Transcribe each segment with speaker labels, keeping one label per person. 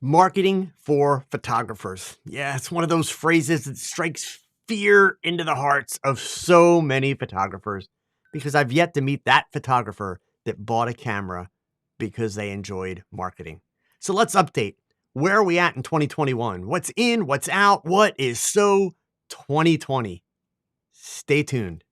Speaker 1: Marketing for photographers. Yeah, it's one of those phrases that strikes fear into the hearts of so many photographers because I've yet to meet that photographer that bought a camera because they enjoyed marketing. So let's update. Where are we at in 2021? What's in, what's out, what is so 2020? Stay tuned.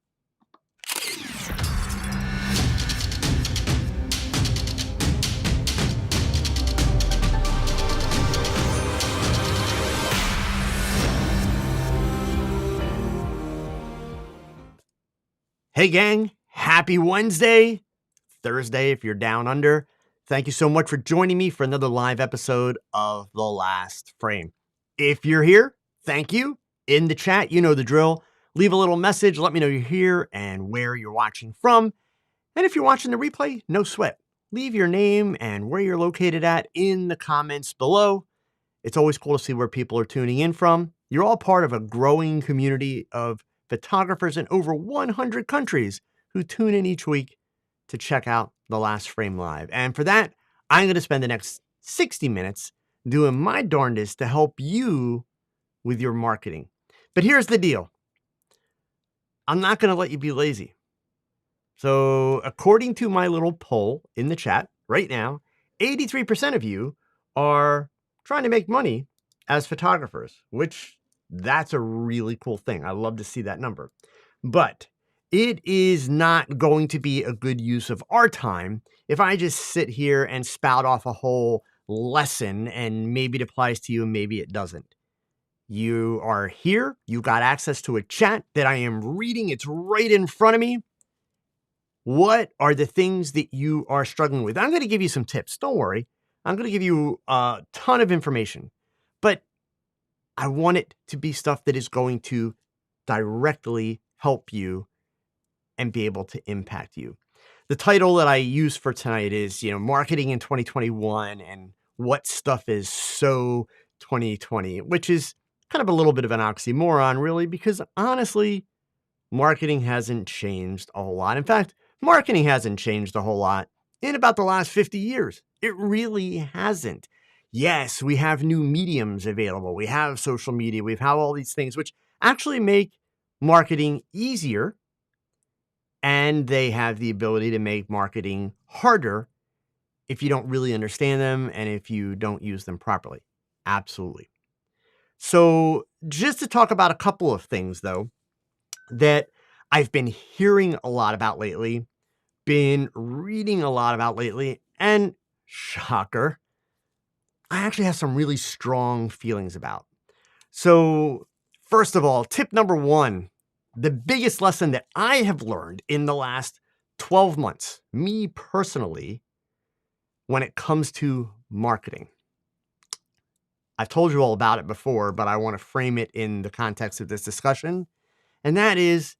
Speaker 1: Hey gang, happy Wednesday, Thursday if you're down under. Thank you so much for joining me for another live episode of The Last Frame. If you're here, thank you. In the chat, you know the drill. Leave a little message, let me know you're here and where you're watching from. And if you're watching the replay, no sweat. Leave your name and where you're located at in the comments below. It's always cool to see where people are tuning in from. You're all part of a growing community of photographers in over 100 countries who tune in each week to check out The Last Frame Live. And for that, I'm going to spend the next 60 minutes doing my darndest to help you with your marketing. But here's the deal. I'm not going to let you be lazy. So according to my little poll in the chat right now, 83% of you are trying to make money as photographers, which that's a really cool thing. I love to see that number. But it is not going to be a good use of our time if I just sit here and spout off a whole lesson and maybe it applies to you and maybe it doesn't. You are here. You got access to a chat that I am reading. It's right in front of me. What are the things that you are struggling with? I'm going to give you some tips. Don't worry. I'm going to give you a ton of information, but I want it to be stuff that is going to directly help you and be able to impact you. The title that I use for tonight is, Marketing in 2021 and what stuff is so 2020, which is kind of a little bit of an oxymoron, really, because honestly, marketing hasn't changed a whole lot. In fact, marketing hasn't changed a whole lot in about the last 50 years. It really hasn't. Yes, we have new mediums available. We have social media. We have all these things which actually make marketing easier, and they have the ability to make marketing harder if you don't really understand them and if you don't use them properly. Absolutely. So just to talk about a couple of things, though, that I've been hearing a lot about lately, been reading a lot about lately, and shocker, I actually have some really strong feelings about. So first of all, tip number one, the biggest lesson that I have learned in the last 12 months, me personally, when it comes to marketing. I've told you all about it before, but I want to frame it in the context of this discussion. And that is,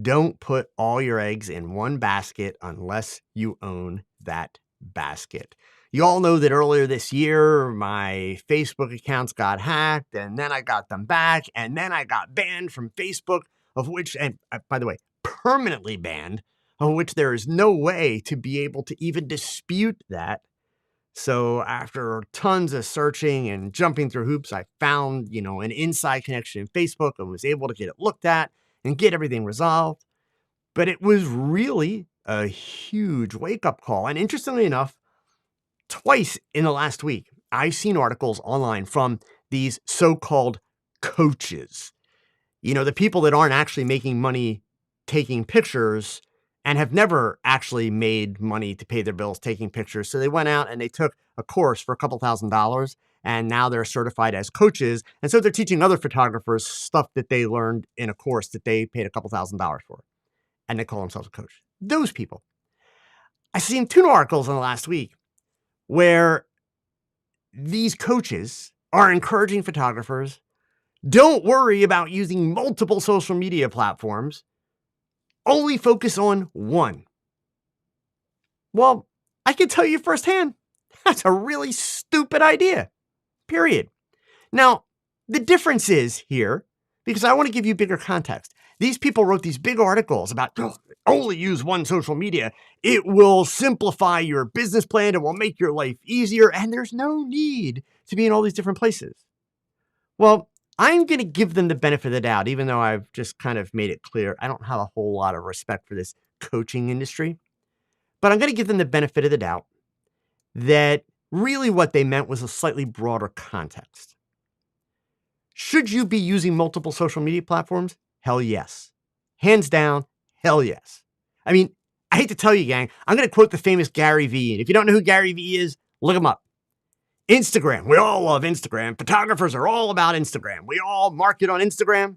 Speaker 1: don't put all your eggs in one basket unless you own that basket. You all know that earlier this year, my Facebook accounts got hacked, and then I got them back, and then I got banned from Facebook, of which, and by the way, permanently banned, of which there is no way to be able to even dispute that. So after tons of searching and jumping through hoops, I found, an inside connection in Facebook and was able to get it looked at and get everything resolved. But it was really a huge wake-up call. And interestingly enough, twice in the last week, I've seen articles online from these so-called coaches. The people that aren't actually making money taking pictures and have never actually made money to pay their bills taking pictures. So they went out and they took a course for a couple $1,000s, and now they're certified as coaches. And so they're teaching other photographers stuff that they learned in a course that they paid a couple $1,000s for. And they call themselves a coach. Those people. I've seen two articles in the last week where these coaches are encouraging photographers, don't worry about using multiple social media platforms, only focus on one. Well, I can tell you firsthand, that's a really stupid idea, period. Now, the difference is here, because I want to give you bigger context. These people wrote these big articles about only use one social media. It will simplify your business plan. It will make your life easier. And there's no need to be in all these different places? Well, I'm going to give them the benefit of the doubt, even though I've just kind of made it clear I don't have a whole lot of respect for this coaching industry. But I'm going to give them the benefit of the doubt that really what they meant was a slightly broader context. Should you be using multiple social media platforms? Hell yes. Hands down, hell yes. I mean, I hate to tell you, gang, I'm going to quote the famous Gary Vee. And if you don't know who Gary Vee is, look him up. Instagram. We all love Instagram. Photographers are all about Instagram. We all market on Instagram.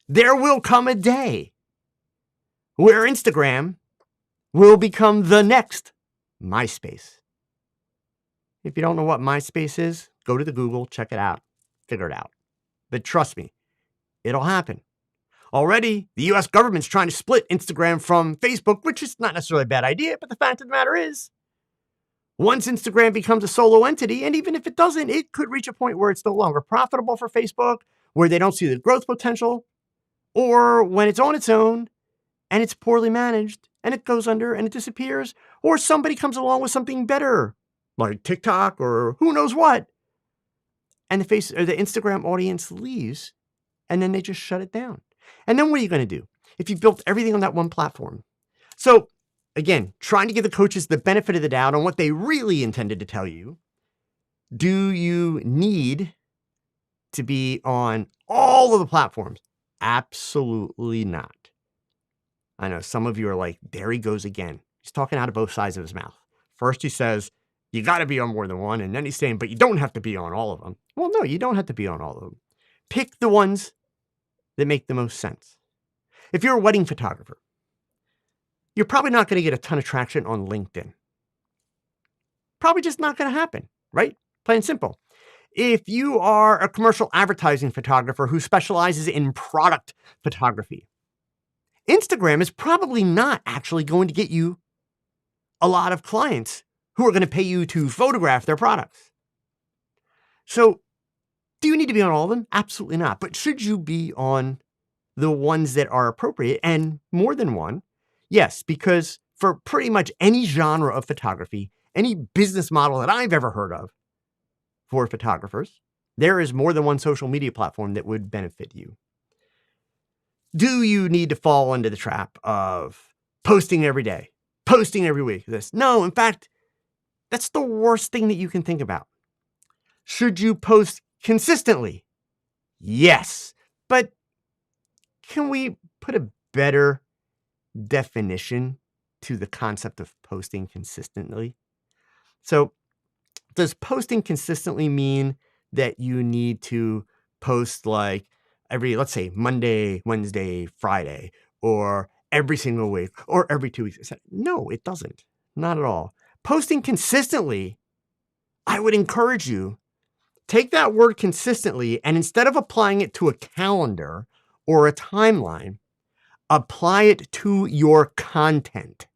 Speaker 1: There will come a day where Instagram will become the next MySpace. If you don't know what MySpace is, go to the Google, check it out, figure it out. But trust me, it'll happen. Already, the US government's trying to split Instagram from Facebook, which is not necessarily a bad idea, but the fact of the matter is, once Instagram becomes a solo entity, and even if it doesn't, it could reach a point where it's no longer profitable for Facebook, where they don't see the growth potential, or when it's on its own and it's poorly managed and it goes under and it disappears, or somebody comes along with something better, like TikTok or who knows what, and the Instagram audience leaves, and then they just shut it down. And then what are you going to do if you built everything on that one platform? So again, trying to give the coaches the benefit of the doubt on what they really intended to tell you. Do you need to be on all of the platforms? Absolutely not. I know some of you are like, there he goes again. He's talking out of both sides of his mouth. First he says, you got to be on more than one. And then he's saying, but you don't have to be on all of them. Well, no, you don't have to be on all of them. Pick the ones that make the most sense. If you're a wedding photographer, you're probably not going to get a ton of traction on LinkedIn. Probably just not going to happen, right? Plain and simple. If you are a commercial advertising photographer who specializes in product photography, Instagram is probably not actually going to get you a lot of clients who are going to pay you to photograph their products. So, do you need to be on all of them? Absolutely not. But should you be on the ones that are appropriate, and more than one? Yes, because for pretty much any genre of photography, any business model that I've ever heard of for photographers, there is more than one social media platform that would benefit you. Do you need to fall into the trap of posting every day, posting every week? No, in fact, that's the worst thing that you can think about. Should you post consistently? Yes, but can we put a better definition to the concept of posting consistently? So, does posting consistently mean that you need to post like every, let's say, Monday, Wednesday, Friday, or every single week, or every 2 weeks? No, it doesn't. Not at all. Posting consistently, I would encourage you, take that word consistently, and instead of applying it to a calendar or a timeline, apply it to your content.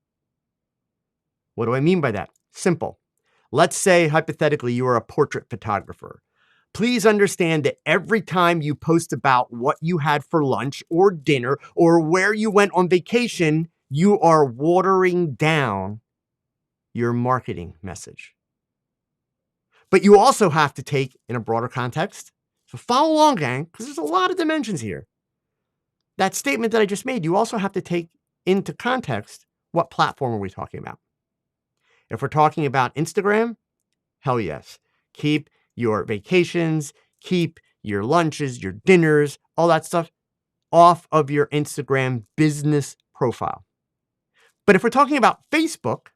Speaker 1: What do I mean by that? Simple. Let's say, hypothetically, you are a portrait photographer. Please understand that every time you post about what you had for lunch or dinner or where you went on vacation, you are watering down your marketing message. But you also have to take in a broader context. So follow along, gang, because there's a lot of dimensions here. That statement that I just made, you also have to take into context, what platform are we talking about? If we're talking about Instagram, hell yes. Keep your vacations, keep your lunches, your dinners, all that stuff off of your Instagram business profile. But if we're talking about Facebook,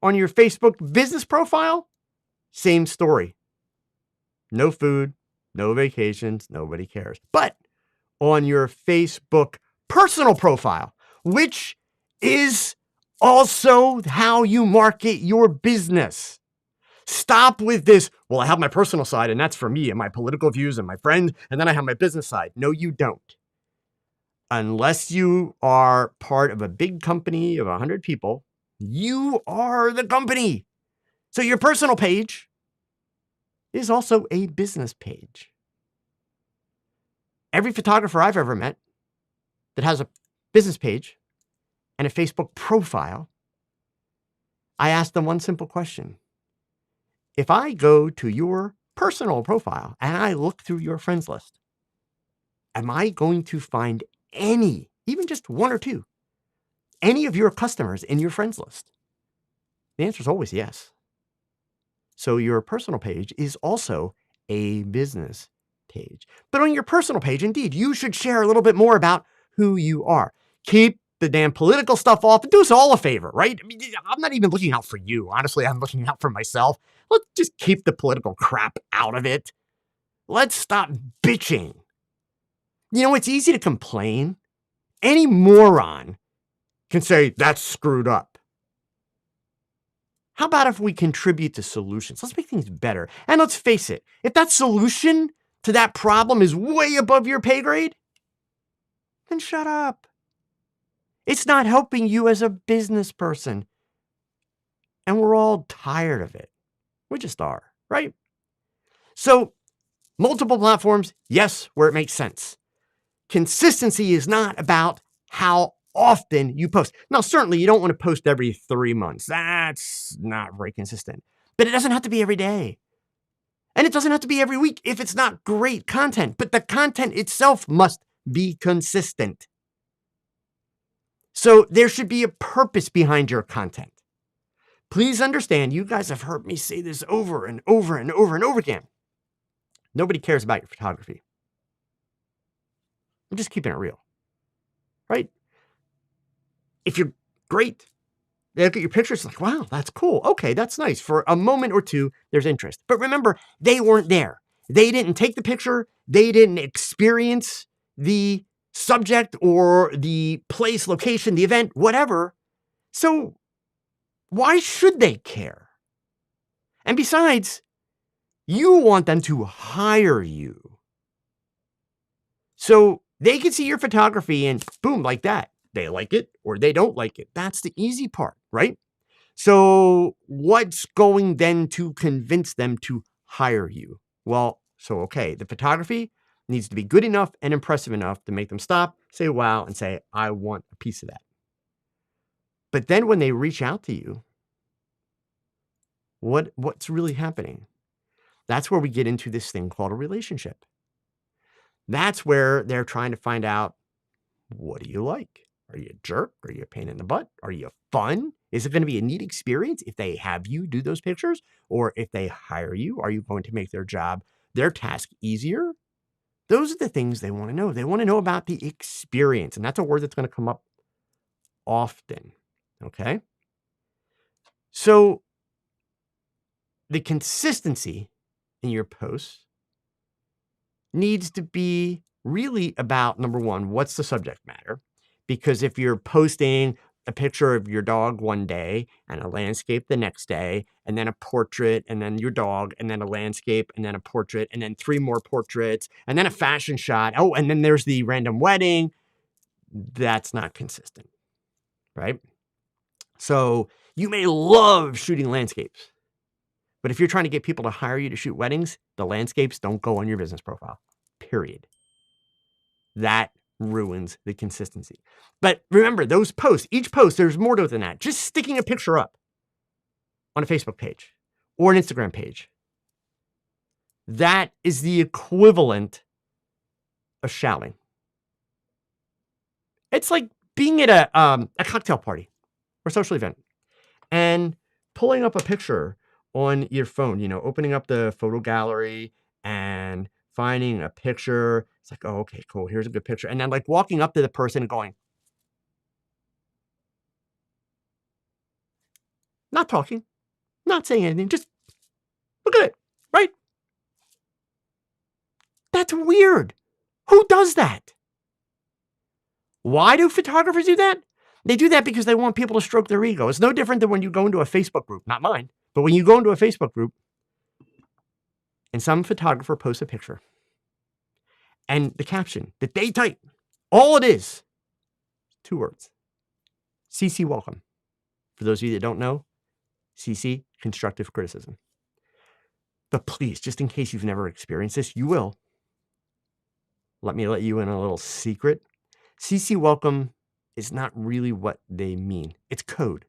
Speaker 1: on your Facebook business profile, same story. No food, no vacations, nobody cares. But on your Facebook personal profile, which is also how you market your business. Stop with this, well, I have my personal side and that's for me and my political views and my friends, and then I have my business side. No, you don't. Unless you are part of a big company of 100 people, you are the company. So your personal page is also a business page. Every photographer I've ever met that has a business page and a Facebook profile, I ask them one simple question. if I go to your personal profile and I look through your friends list, am I going to find any, even just one or two, any of your customers in your friends list? The answer is always yes. So your personal page is also a business page. But on your personal page, indeed, you should share a little bit more about who you are. Keep the damn political stuff off and do us all a favor, right? I mean, I'm not even looking out for you. Honestly, I'm looking out for myself. Let's just keep the political crap out of it. Let's stop bitching. You know, it's easy to complain. Any moron can say, that's screwed up. How about if we contribute to solutions? Let's make things better. And let's face it, if that solution to that problem is way above your pay grade, then shut up. It's not helping you as a business person. And we're all tired of it. We just are, right? So, multiple platforms, yes, where it makes sense. Consistency is not about how often you post. Now, certainly you don't want to post every 3 months. That's not very consistent. But it doesn't have to be every day. And it doesn't have to be every week if it's not great content. But the content itself must be consistent. So there should be a purpose behind your content. Please understand, you guys have heard me say this over and over and over and over again. Nobody cares about your photography. I'm just keeping it real, right? If you're great, they look at your pictures like, wow, that's cool. Okay, that's nice. For a moment or two, there's interest. But remember, they weren't there. They didn't take the picture. They didn't experience the subject or the place, location, the event, whatever. So why should they care? And besides, you want them to hire you. So they can see your photography and boom, like that. They like it or they don't like it. That's the easy part, right? So what's going then to convince them to hire you? Well, okay, the photography needs to be good enough and impressive enough to make them stop, say wow, and say, I want a piece of that. But then when they reach out to you, what's really happening? That's where we get into this thing called a relationship. That's where they're trying to find out, what do you like? Are you a jerk? Are you a pain in the butt? Are you fun? Is it going to be a neat experience if they have you do those pictures? Or if they hire you, are you going to make their job, their task easier? Those are the things they want to know. They want to know about the experience. And that's a word that's going to come up often. Okay? So the consistency in your posts needs to be really about, number one, what's the subject matter? Because if you're posting a picture of your dog one day and a landscape the next day, and then a portrait, and then your dog, and then a landscape, and then a portrait, and then 3 more portraits, and then a fashion shot. Oh, and then there's the random wedding. That's not consistent, right? So you may love shooting landscapes, but if you're trying to get people to hire you to shoot weddings, the landscapes don't go on your business profile, period. That ruins the consistency. But remember, those posts, each post, there's more to it than that. Just sticking a picture up on a Facebook page or an Instagram page, that is the equivalent of shouting. It's like being at a cocktail party or social event and pulling up a picture on your phone, opening up the photo gallery and finding a picture. It's like, oh, okay, cool. Here's a good picture. And then like walking up to the person and going, not talking, not saying anything, just look at it, right? That's weird. Who does that? Why do photographers do that? They do that because they want people to stroke their ego. It's no different than when you go into a Facebook group, not mine, but when you go into a Facebook group and some photographer posts a picture and the caption that they type, all it is, 2 words, CC welcome. For those of you that don't know, CC, constructive criticism. But please, just in case you've never experienced this, you will. Let me let you in a little secret. CC welcome is not really what they mean. It's code.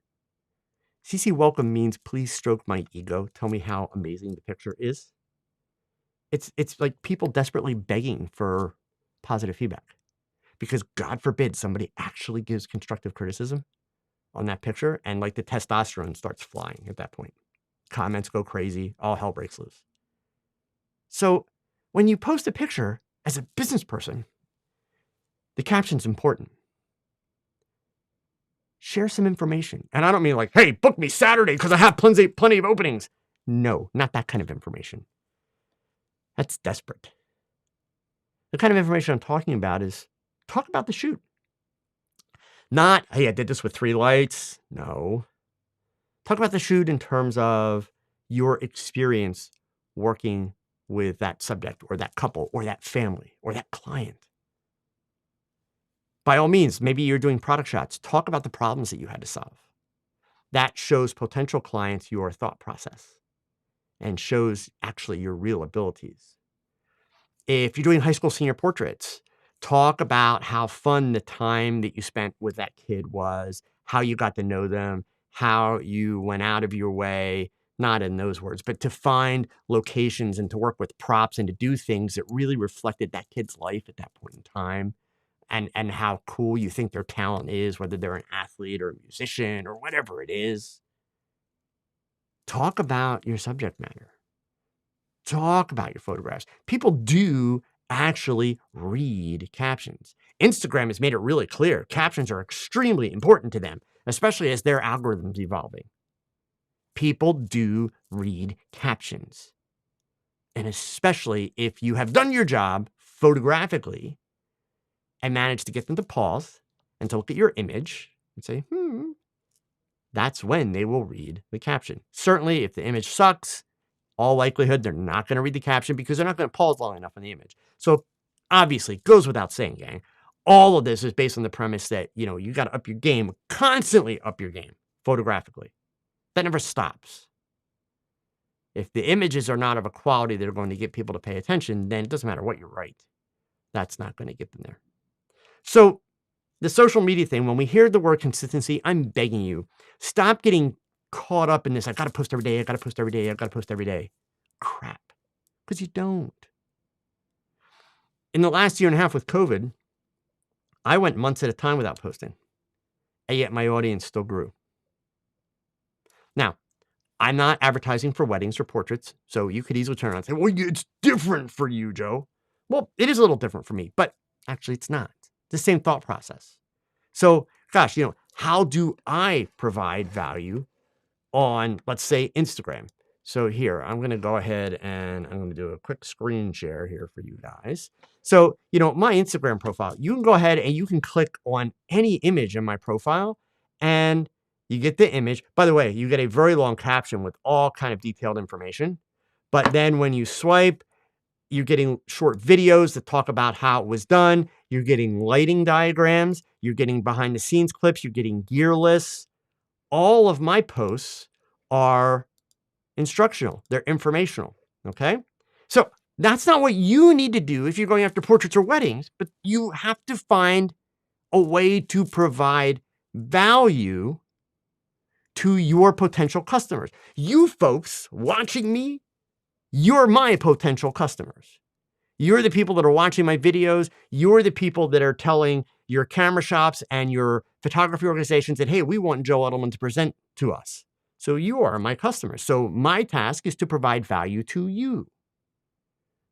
Speaker 1: CC welcome means please stroke my ego. Tell me how amazing the picture is. It's like people desperately begging for positive feedback because God forbid somebody actually gives constructive criticism on that picture and like the testosterone starts flying at that point. Comments go crazy, all hell breaks loose. So when you post a picture as a business person, the caption's important. Share some information. And I don't mean like, hey, book me Saturday because I have plenty of openings. No, not that kind of information. That's desperate. The kind of information I'm talking about is talk about the shoot. Not, hey, I did this with 3 lights. No. Talk about the shoot in terms of your experience working with that subject or that couple or that family or that client. By all means, maybe you're doing product shots. Talk about the problems that you had to solve. That shows potential clients your thought process and shows actually your real abilities. If you're doing high school senior portraits, talk about how fun the time that you spent with that kid was, how you got to know them, how you went out of your way, not in those words, but to find locations and to work with props and to do things that really reflected that kid's life at that point in time and how cool you think their talent is, whether they're an athlete or a musician or whatever it is. Talk about your subject matter. Talk about your photographs. People do actually read captions. Instagram has made it really clear. Captions are extremely important to them, especially as their algorithms evolving. People do read captions. And especially if you have done your job photographically and managed to get them to pause and to look at your image and say, that's when they will read the caption. Certainly, if the image sucks, all likelihood, they're not going to read the caption because they're not going to pause long enough on the image. So obviously, goes without saying, gang, all of this is based on the premise that, you got to up your game, constantly up your game photographically. That never stops. If the images are not of a quality that are going to get people to pay attention, then it doesn't matter what you write. That's not going to get them there. So the social media thing, when we hear the word consistency, I'm begging you, stop getting caught up in this. I've got to post every day. I've got to post every day. I've got to post every day. Crap. Because you don't. In the last year and a half with COVID, I went months at a time without posting. And yet my audience still grew. Now, I'm not advertising for weddings or portraits. So you could easily turn around and say, well, it's different for you, Joe. Well, it is a little different for me, but actually it's not. It's the same thought process. So, gosh, how do I provide value on, let's say, Instagram? So here, I'm going to go ahead and I'm going to do a quick screen share here for you guys. So, my Instagram profile, you can go ahead and you can click on any image in my profile and you get the image. By the way, you get a very long caption with all kind of detailed information. But then when you swipe, you're getting short videos that talk about how it was done. You're getting lighting diagrams. You're getting behind the scenes clips. You're getting gear lists. All of my posts are instructional. They're informational. Okay. So that's not what you need to do if you're going after portraits or weddings, but you have to find a way to provide value to your potential customers. You folks watching me, you're my potential customers. You're the people that are watching my videos. You're the people that are telling your camera shops and your photography organizations that, hey, we want Joe Edelman to present to us. So you are my customers. So my task is to provide value to you,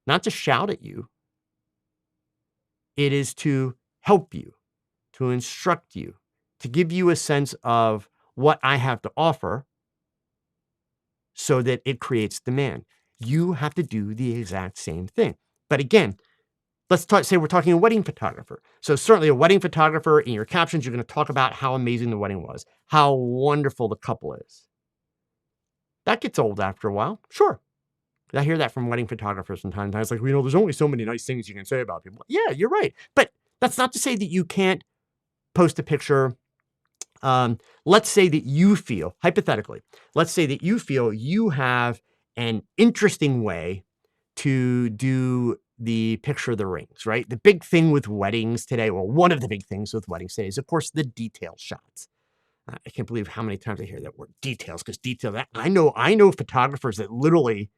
Speaker 1: not to shout at you. It is to help you, to instruct you, to give you a sense of what I have to offer so that it creates demand. You have to do the exact same thing. But again, let's say we're talking a wedding photographer. So certainly a wedding photographer, in your captions, you're going to talk about how amazing the wedding was, how wonderful the couple is. That gets old after a while. Sure. I hear that from wedding photographers from time to time. It's like, there's only so many nice things you can say about people. Yeah, you're right. But that's not to say that you can't post a picture. Let's say that you feel, hypothetically, let's say that you feel you have an interesting way to do the picture of the rings, right? The big thing with weddings today, well, one of the big things with weddings today is, of course, the detail shots. I can't believe how many times I hear that word details, because I know photographers that literally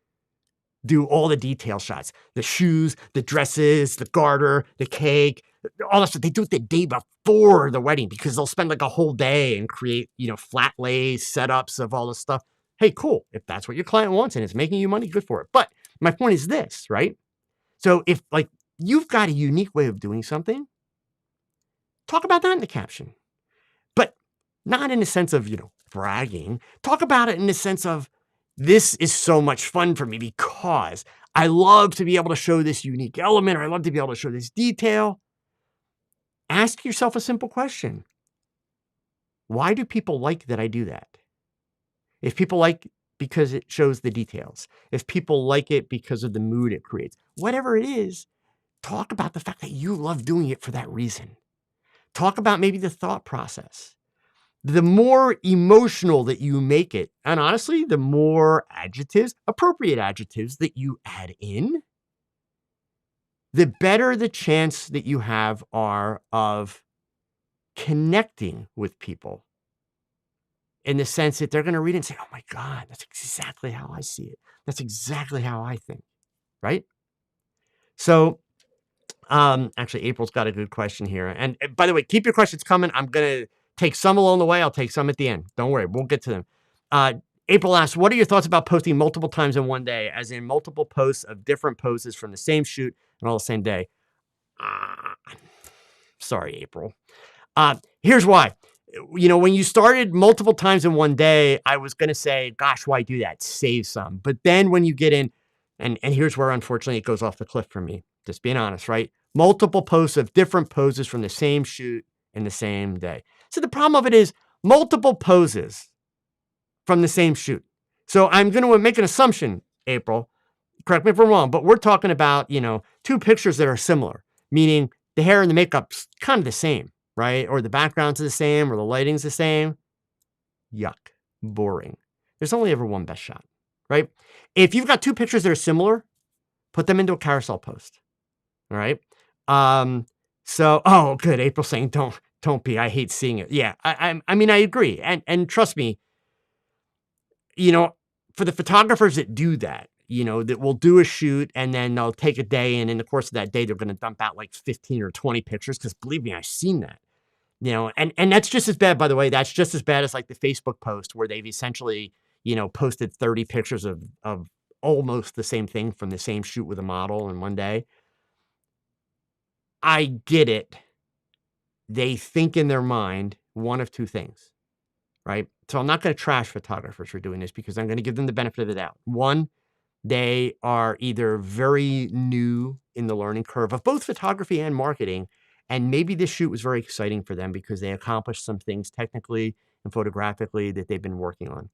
Speaker 1: do all the detail shots, the shoes, the dresses, the garter, the cake, all that stuff. They do it the day before the wedding because they'll spend like a whole day and create, flat lays, setups of all this stuff. Hey, cool. If that's what your client wants and it's making you money, good for it. But my point is this, right? So if like you've got a unique way of doing something, talk about that in the caption. But not in the sense of, bragging. Talk about it in the sense of, this is so much fun for me because I love to be able to show this unique element, or I love to be able to show this detail. Ask yourself a simple question. Why do people like that I do that? If people like because it shows the details, if people like it because of the mood it creates, whatever it is, talk about the fact that you love doing it for that reason. Talk about maybe the thought process. The more emotional that you make it, and honestly, the more appropriate adjectives that you add in, the better the chance that you have are of connecting with people in the sense that they're going to read it and say, oh my God, that's exactly how I see it. That's exactly how I think, right? So, actually, April's got a good question here. And by the way, keep your questions coming. I'm going to take some along the way. I'll take some at the end. Don't worry. We'll get to them. April asks, what are your thoughts about posting multiple times in one day, as in multiple posts of different poses from the same shoot and all the same day? Sorry, April. Here's why. When you started multiple times in one day, I was going to say, gosh, why do that? Save some. But then when you get in, and here's where, unfortunately, it goes off the cliff for me. Just being honest, right? Multiple posts of different poses from the same shoot in the same day. So the problem of it is multiple poses from the same shoot. So I'm going to make an assumption, April. Correct me if I'm wrong, but we're talking about, two pictures that are similar, meaning the hair and the makeup's kind of the same, right? Or the backgrounds are the same, or the lighting's the same. Yuck. Boring. There's only ever one best shot, right? If you've got two pictures that are similar, put them into a carousel post. All right. Oh, good. April saying, don't be, I hate seeing it. Yeah. I mean, I agree. And trust me, for the photographers that do that, that will do a shoot and then they'll take a day, and in the course of that day, they're going to dump out like 15 or 20 pictures. Cause believe me, I've seen that, and that's just as bad, by the way. That's just as bad as like the Facebook post where they've essentially, posted 30 pictures of almost the same thing from the same shoot with a model in one day. I get it. They think in their mind one of two things, right? So I'm not going to trash photographers for doing this because I'm going to give them the benefit of the doubt. One, they are either very new in the learning curve of both photography and marketing, and maybe this shoot was very exciting for them because they accomplished some things technically and photographically that they've been working on.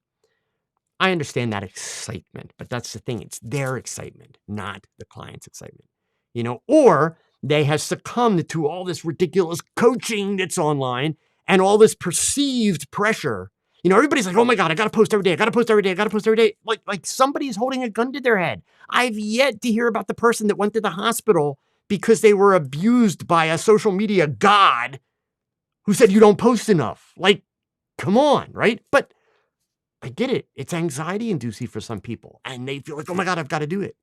Speaker 1: I understand that excitement, but that's the thing. It's their excitement, not the client's excitement, or they have succumbed to all this ridiculous coaching that's online and all this perceived pressure. Everybody's like, oh my God, I got to post every day. I got to post every day. I got to post every day. Like somebody's holding a gun to their head. I've yet to hear about the person that went to the hospital because they were abused by a social media god who said you don't post enough. Like, come on, right? But I get it. It's anxiety inducing for some people. And they feel like, oh my God, I've got to do it.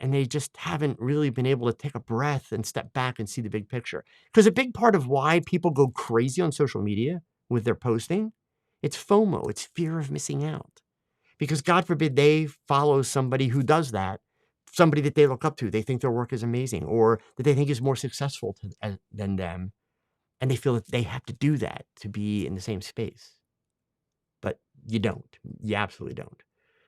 Speaker 1: And they just haven't really been able to take a breath and step back and see the big picture. Because a big part of why people go crazy on social media with their posting, it's FOMO. It's fear of missing out. Because God forbid they follow somebody who does that, somebody that they look up to. They think their work is amazing, or that they think is more successful than them. And they feel that they have to do that to be in the same space. But you don't. You absolutely don't.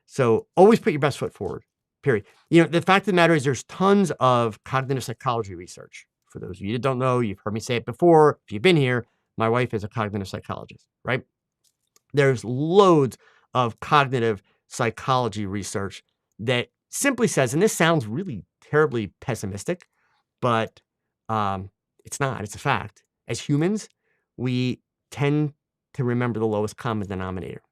Speaker 1: So always put your best foot forward. Period. The fact of the matter is there's tons of cognitive psychology research. For those of you that don't know, you've heard me say it before. If you've been here, my wife is a cognitive psychologist, right? There's loads of cognitive psychology research that simply says, and this sounds really terribly pessimistic, but it's not. It's a fact. As humans, we tend to remember the lowest common denominator.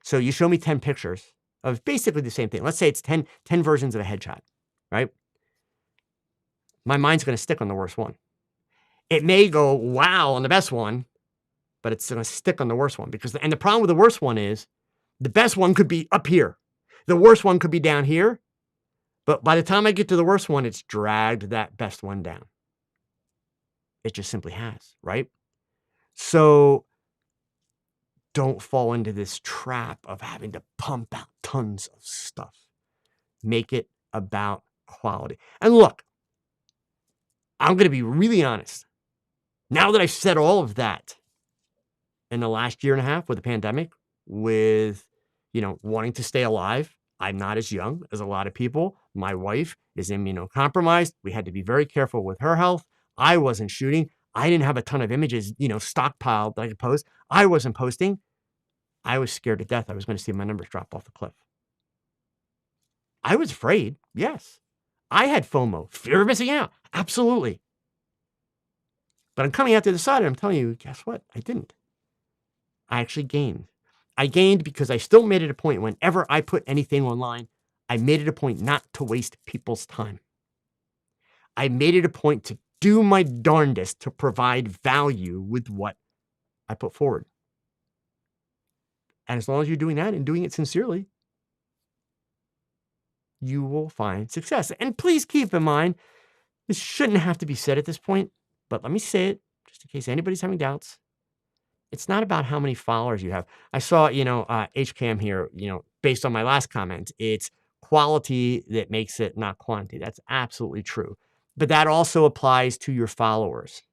Speaker 1: So you show me 10 pictures of basically the same thing. Let's say it's 10 versions of a headshot, right? My mind's going to stick on the worst one. It may go, wow, on the best one, but it's going to stick on the worst one and the problem with the worst one is the best one could be up here. The worst one could be down here. But by the time I get to the worst one, it's dragged that best one down. It just simply has, right? So don't fall into this trap of having to pump out tons of stuff. Make it about quality. And look, I'm going to be really honest. Now that I've said all of that in the last year and a half with the pandemic, with, wanting to stay alive, I'm not as young as a lot of people. My wife is immunocompromised. We had to be very careful with her health. I wasn't shooting. I didn't have a ton of images, stockpiled that I could post. I wasn't posting. I was scared to death I was going to see my numbers drop off the cliff. I was afraid, yes. I had FOMO, fear of missing out, absolutely. But I'm coming out the other side and I'm telling you, guess what? I didn't. I actually gained. I gained because I still made it a point whenever I put anything online, I made it a point not to waste people's time. I made it a point to do my darndest to provide value with what I put forward. And as long as you're doing that and doing it sincerely, you will find success. And please keep in mind, this shouldn't have to be said at this point, but let me say it just in case anybody's having doubts. It's not about how many followers you have. I saw, HCAM here, based on my last comment, it's quality that makes it not quantity. That's absolutely true. But that also applies to your followers.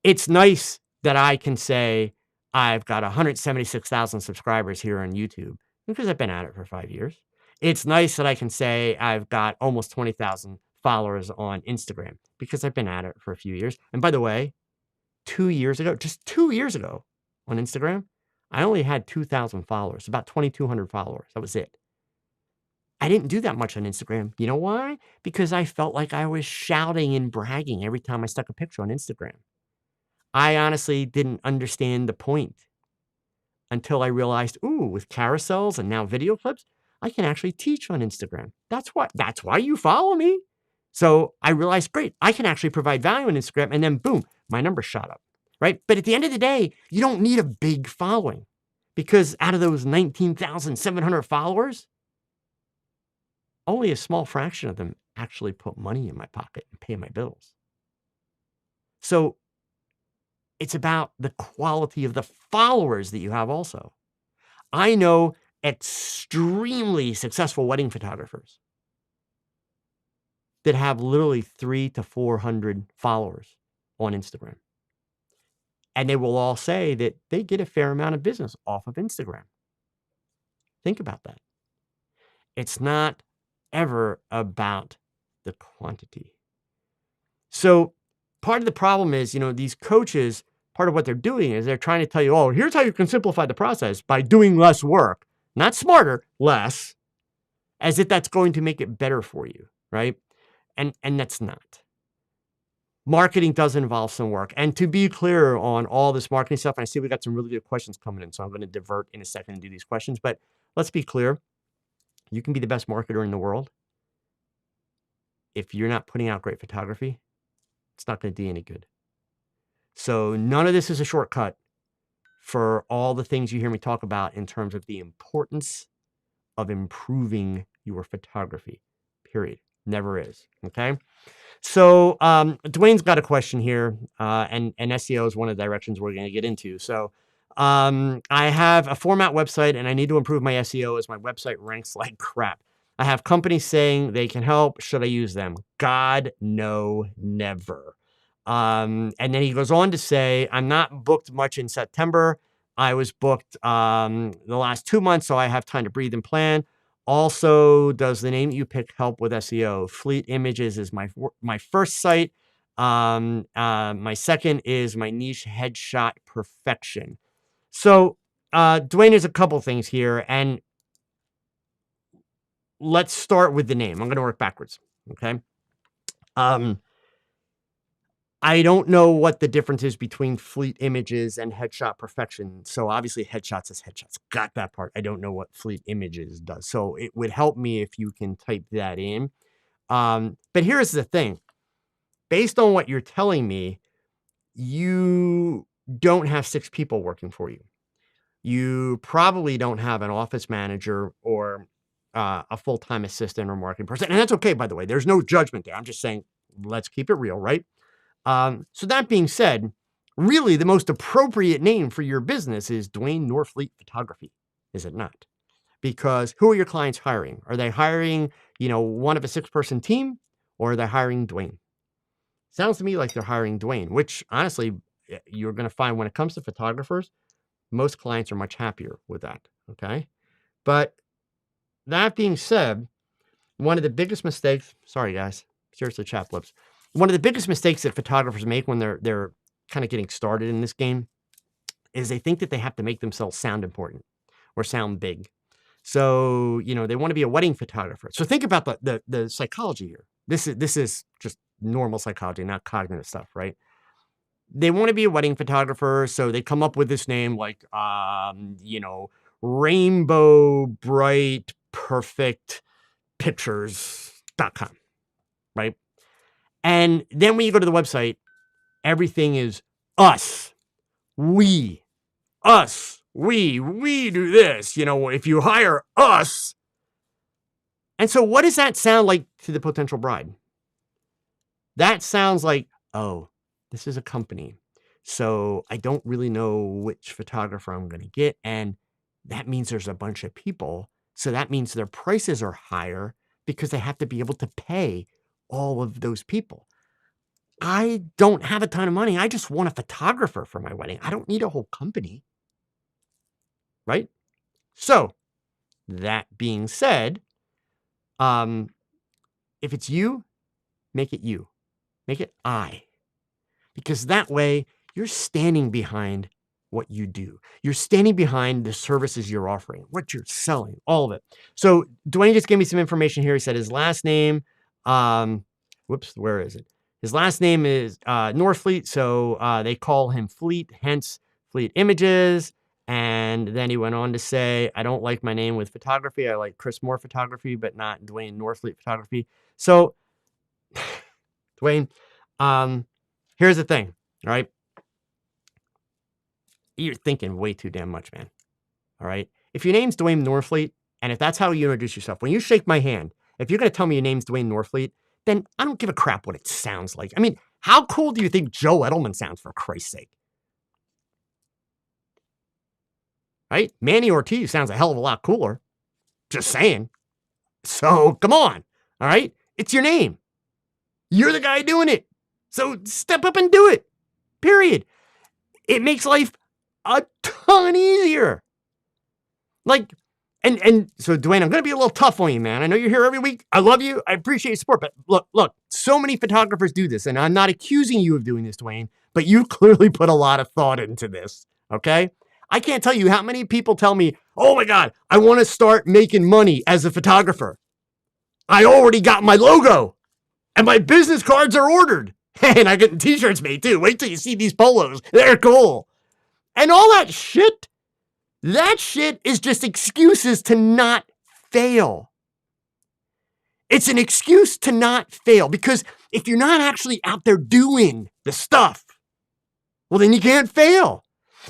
Speaker 1: It's nice that I can say I've got 176,000 subscribers here on YouTube because I've been at it for 5 years. It's nice that I can say I've got almost 20,000 followers on Instagram because I've been at it for a few years. And by the way, 2 years ago, just 2 years ago on Instagram, I only had 2,000 followers, about 2,200 followers. That was it. I didn't do that much on Instagram. You know why? Because I felt like I was shouting and bragging every time I stuck a picture on Instagram. I honestly didn't understand the point until I realized, with carousels and now video clips, I can actually teach on Instagram. That's why you follow me. So I realized, great, I can actually provide value on Instagram, and then boom, my numbers shot up, right? But at the end of the day, you don't need a big following because out of those 19,700 followers, only a small fraction of them actually put money in my pocket and pay my bills. So it's about the quality of the followers that you have also. I know extremely successful wedding photographers that have literally 300 to 400 followers on Instagram. And they will all say that they get a fair amount of business off of Instagram. Think about that. It's not ever about the quantity. So part of the problem is, these coaches, part of what they're doing is they're trying to tell you, here's how you can simplify the process by doing less work, not smarter, less, as if that's going to make it better for you, right? And that's not. Marketing does involve some work. And to be clear on all this marketing stuff, and I see we got some really good questions coming in, so I'm going to divert in a second and do these questions. But let's be clear. You can be the best marketer in the world. If you're not putting out great photography, it's not going to do any good. So none of this is a shortcut for all the things you hear me talk about in terms of the importance of improving your photography, period. Never is, okay? So Dwayne's got a question here, and SEO is one of the directions we're going to get into. So I have a format website, and I need to improve my SEO as my website ranks like crap. I have companies saying they can help. Should I use them? God, no, never. And then he goes on to say, I'm not booked much in September. I was booked the last 2 months, so I have time to breathe and plan. Also, does the name that you pick help with SEO? Fleet Images is my first site. My second is my niche headshot perfection. So, Dwayne, there's a couple things here, and let's start with the name. I'm going to work backwards. Okay. I don't know what the difference is between Fleet Images and Headshot Perfection. So obviously Headshots is Headshots. Got that part. I don't know what Fleet Images does. So it would help me if you can type that in. But here's the thing. Based on what you're telling me, you don't have 6 people working for you. You probably don't have an office manager or a full-time assistant or marketing person. And that's okay, by the way. There's no judgment there. I'm just saying, let's keep it real, right? So that being said, really the most appropriate name for your business is Dwayne Norfleet Photography, is it not? Because who are your clients hiring? Are they hiring, one of a 6-person team, or are they hiring Dwayne? Sounds to me like they're hiring Dwayne, which honestly, you're going to find when it comes to photographers, most clients are much happier with that. Okay. But that being said, one of the biggest mistakes, sorry guys, seriously, chap lips. One of the biggest mistakes that photographers make when they're kind of getting started in this game is they think that they have to make themselves sound important or sound big. So, they want to be a wedding photographer. So think about the psychology here. This is just normal psychology, not cognitive stuff, right? They want to be a wedding photographer, so they come up with this name like, Rainbow Bright Perfect Pictures.com, right? And then when you go to the website, everything is us, we do this, if you hire us. And so what does that sound like to the potential bride? That sounds like, oh, this is a company. So I don't really know which photographer I'm going to get. And that means there's a bunch of people. So that means their prices are higher because they have to be able to pay all of those people. I don't have a ton of money. I just want a photographer for my wedding. I don't need a whole company. Right? So that being said, if it's you, make it you. Make it I. Because that way you're standing behind what you do. You're standing behind the services you're offering, what you're selling, all of it. So Dwayne just gave me some information here. He said his last name, where is it? His last name is Norfleet, so they call him Fleet, hence Fleet Images. And then he went on to say, I don't like my name with photography. I like Chris Moore Photography, but not Dwayne Norfleet Photography. So, Dwayne, here's the thing, all right? You're thinking way too damn much, man. All right? If your name's Dwayne Norfleet, and if that's how you introduce yourself, when you shake my hand, if you're going to tell me your name's Dwayne Norfleet, then I don't give a crap what it sounds like. I mean, how cool do you think Joe Edelman sounds, for Christ's sake? Right? Manny Ortiz sounds a hell of a lot cooler. Just saying. So, come on. All right? It's your name. You're the guy doing it. So, step up and do it. Period. It makes life a ton easier. Like, and so, Dwayne, I'm going to be a little tough on you, man. I know you're here every week. I love you. I appreciate your support. But look, so many photographers do this. And I'm not accusing you of doing this, Dwayne. But you clearly put a lot of thought into this. Okay? I can't tell you how many people tell me, oh my God, I want to start making money as a photographer. I already got my logo and my business cards are ordered. And I get t-shirts made too. Wait till you see these polos. They're cool. And all that shit is just excuses to not fail. It's an excuse to not fail because if you're not actually out there doing the stuff, well, then you can't fail.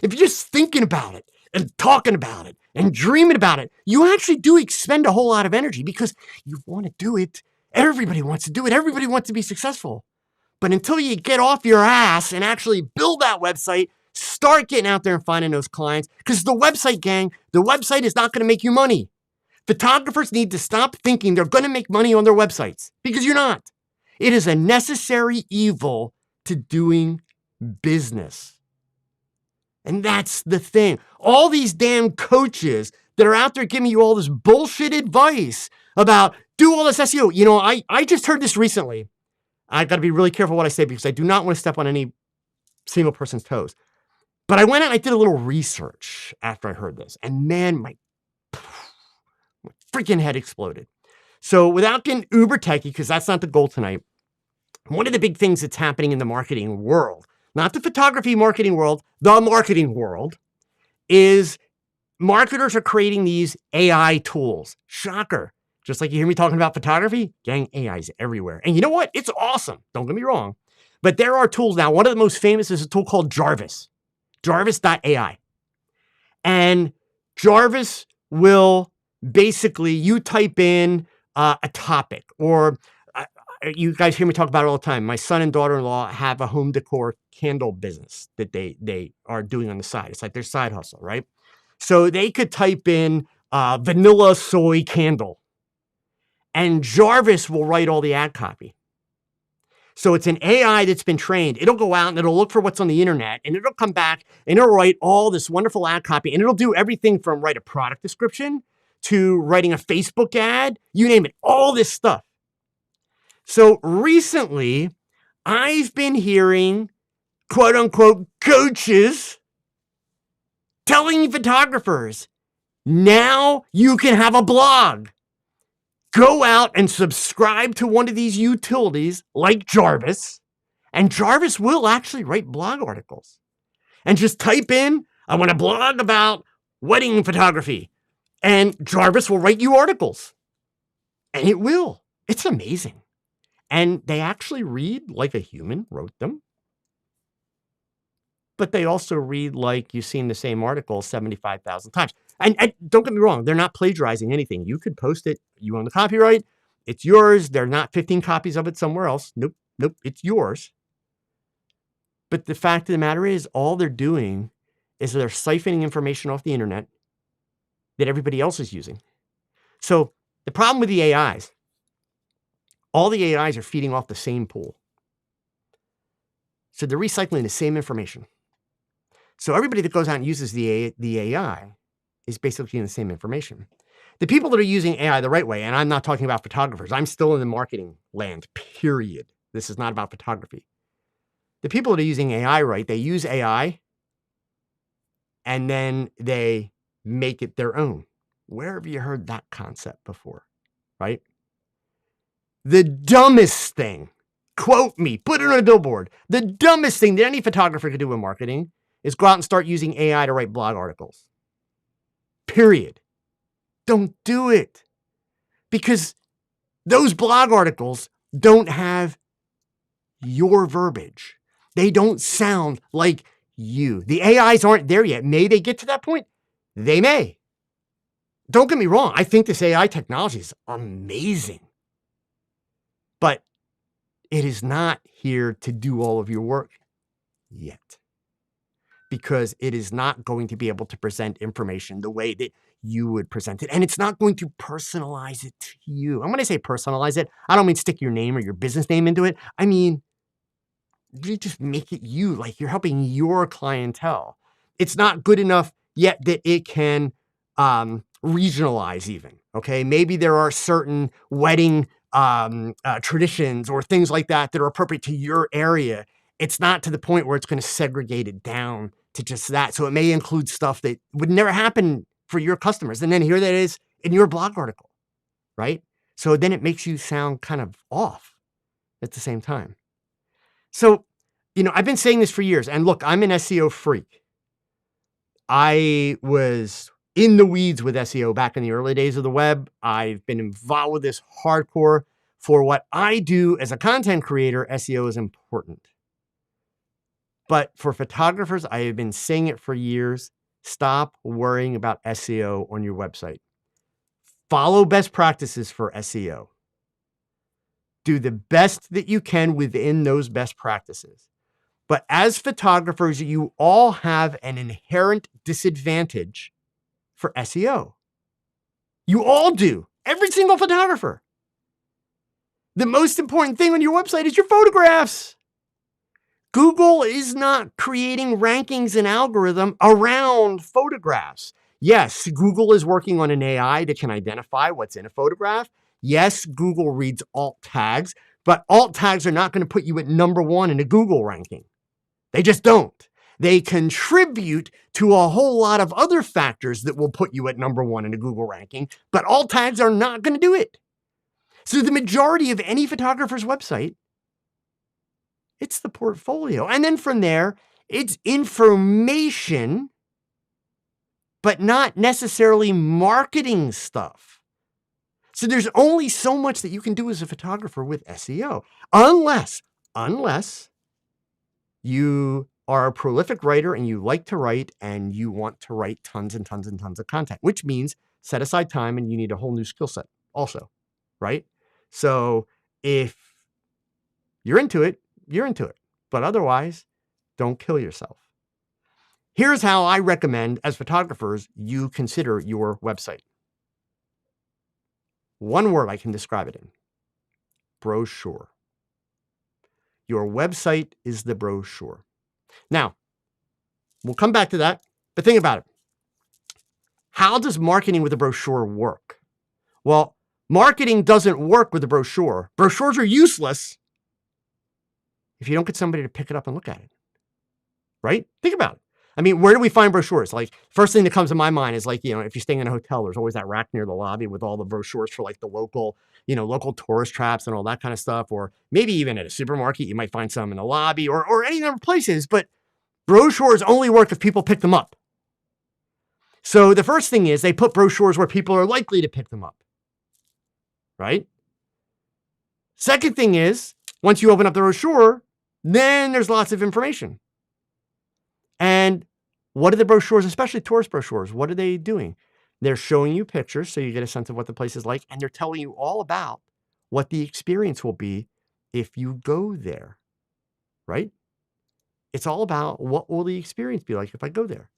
Speaker 1: If you're just thinking about it and talking about it and dreaming about it, you actually do expend a whole lot of energy because you want to do it. Everybody wants to do it. Everybody wants to be successful. But until you get off your ass and actually build that website, start getting out there and finding those clients, because the website, gang, the website is not going to make you money. Photographers need to stop thinking they're going to make money on their websites, because you're not. It is a necessary evil to doing business. And that's the thing. All these damn coaches that are out there giving you all this bullshit advice about do all this SEO. You know, I just heard this recently. I've got to be really careful what I say because I do not want to step on any single person's toes. But I went out and I did a little research after I heard this. And man, my freaking head exploded. So without getting uber techie, because that's not the goal tonight, one of the big things that's happening in the marketing world, not the photography marketing world, the marketing world, is marketers are creating these AI tools. Shocker. Just like you hear me talking about photography, gang, AI is everywhere. And you know what? It's awesome. Don't get me wrong. But there are tools now. One of the most famous is a tool called Jarvis. Jarvis.ai. And Jarvis will basically, you type in a topic, or you guys hear me talk about it all the time. My son and daughter-in-law have a home decor candle business that they are doing on the side. It's like their side hustle, right? So they could type in vanilla soy candle, and Jarvis will write all the ad copy. So it's an AI that's been trained. It'll go out and it'll look for what's on the internet, and it'll come back and it'll write all this wonderful ad copy, and it'll do everything from write a product description to writing a Facebook ad, you name it, all this stuff. So recently, I've been hearing quote unquote coaches telling photographers, now you can have a blog. Go out and subscribe to one of these utilities like Jarvis, and Jarvis will actually write blog articles. And just type in, I want to blog about wedding photography, and Jarvis will write you articles. And it will. It's amazing. And they actually read like a human wrote them. But they also read like you've seen the same article 75,000 times. And don't get me wrong, they're not plagiarizing anything. You could post it. You own the copyright. It's yours. There are not 15 copies of it somewhere else. Nope, it's yours. But the fact of the matter is, all they're doing is they're siphoning information off the internet that everybody else is using. So the problem with the AIs, all the AIs are feeding off the same pool. So they're recycling the same information. So everybody that goes out and uses the AI is basically getting the same information. The people that are using AI the right way, and I'm not talking about photographers, I'm still in the marketing land, period. This is not about photography. The people that are using AI right, they use AI and then they make it their own. Where have you heard that concept before, right? The dumbest thing, quote me, put it on a billboard, the dumbest thing that any photographer could do in marketing is go out and start using AI to write blog articles. Period. Don't do it. Because those blog articles don't have your verbiage. They don't sound like you. The AIs aren't there yet. May they get to that point? They may. Don't get me wrong. I think this AI technology is amazing. But it is not here to do all of your work yet. Because it is not going to be able to present information the way that you would present it. And it's not going to personalize it to you. And when I say personalize it, I don't mean stick your name or your business name into it. I mean, you just make it you, like you're helping your clientele. It's not good enough yet that it can regionalize even, okay? Maybe there are certain wedding traditions or things like that that are appropriate to your area. It's not to the point where it's going to segregate it down to just that. So it may include stuff that would never happen for your customers. And then here that is in your blog article, right? So then it makes you sound kind of off at the same time. So, I've been saying this for years. And look, I'm an SEO freak. I was in the weeds with SEO back in the early days of the web. I've been involved with this hardcore. For what I do as a content creator, SEO is important. But for photographers, I have been saying it for years. Stop worrying about SEO on your website. Follow best practices for SEO. Do the best that you can within those best practices. But as photographers, you all have an inherent disadvantage for SEO. You all do. Every single photographer. The most important thing on your website is your photographs. Google is not creating rankings and algorithm around photographs. Yes, Google is working on an AI that can identify what's in a photograph. Yes, Google reads alt tags, but alt tags are not going to put you at number one in a Google ranking. They just don't. They contribute to a whole lot of other factors that will put you at number one in a Google ranking, but alt tags are not going to do it. So the majority of any photographer's website, it's the portfolio. And then from there, it's information, but not necessarily marketing stuff. So there's only so much that you can do as a photographer with SEO, unless you are a prolific writer and you like to write and you want to write tons and tons and tons of content, which means set aside time and you need a whole new skill set also, right? So if you're into it, you're into it. But otherwise, don't kill yourself. Here's how I recommend, as photographers, you consider your website. One word I can describe it in: brochure. Your website is the brochure. Now, we'll come back to that, but think about it. How does marketing with a brochure work? Well, marketing doesn't work with a brochure. Brochures are useless if you don't get somebody to pick it up and look at it, right? Think about it. I mean, where do we find brochures? Like, first thing that comes to my mind is like, if you're staying in a hotel, there's always that rack near the lobby with all the brochures for like the local, local tourist traps and all that kind of stuff. Or maybe even at a supermarket, you might find some in the lobby or any number of places. But brochures only work if people pick them up. So the first thing is they put brochures where people are likely to pick them up, right? Second thing is, once you open up the brochure, then there's lots of information. And what are the brochures, especially tourist brochures, what are they doing? They're showing you pictures so you get a sense of what the place is like, and they're telling you all about what the experience will be if you go there, right? It's all about what will the experience be like if I go there.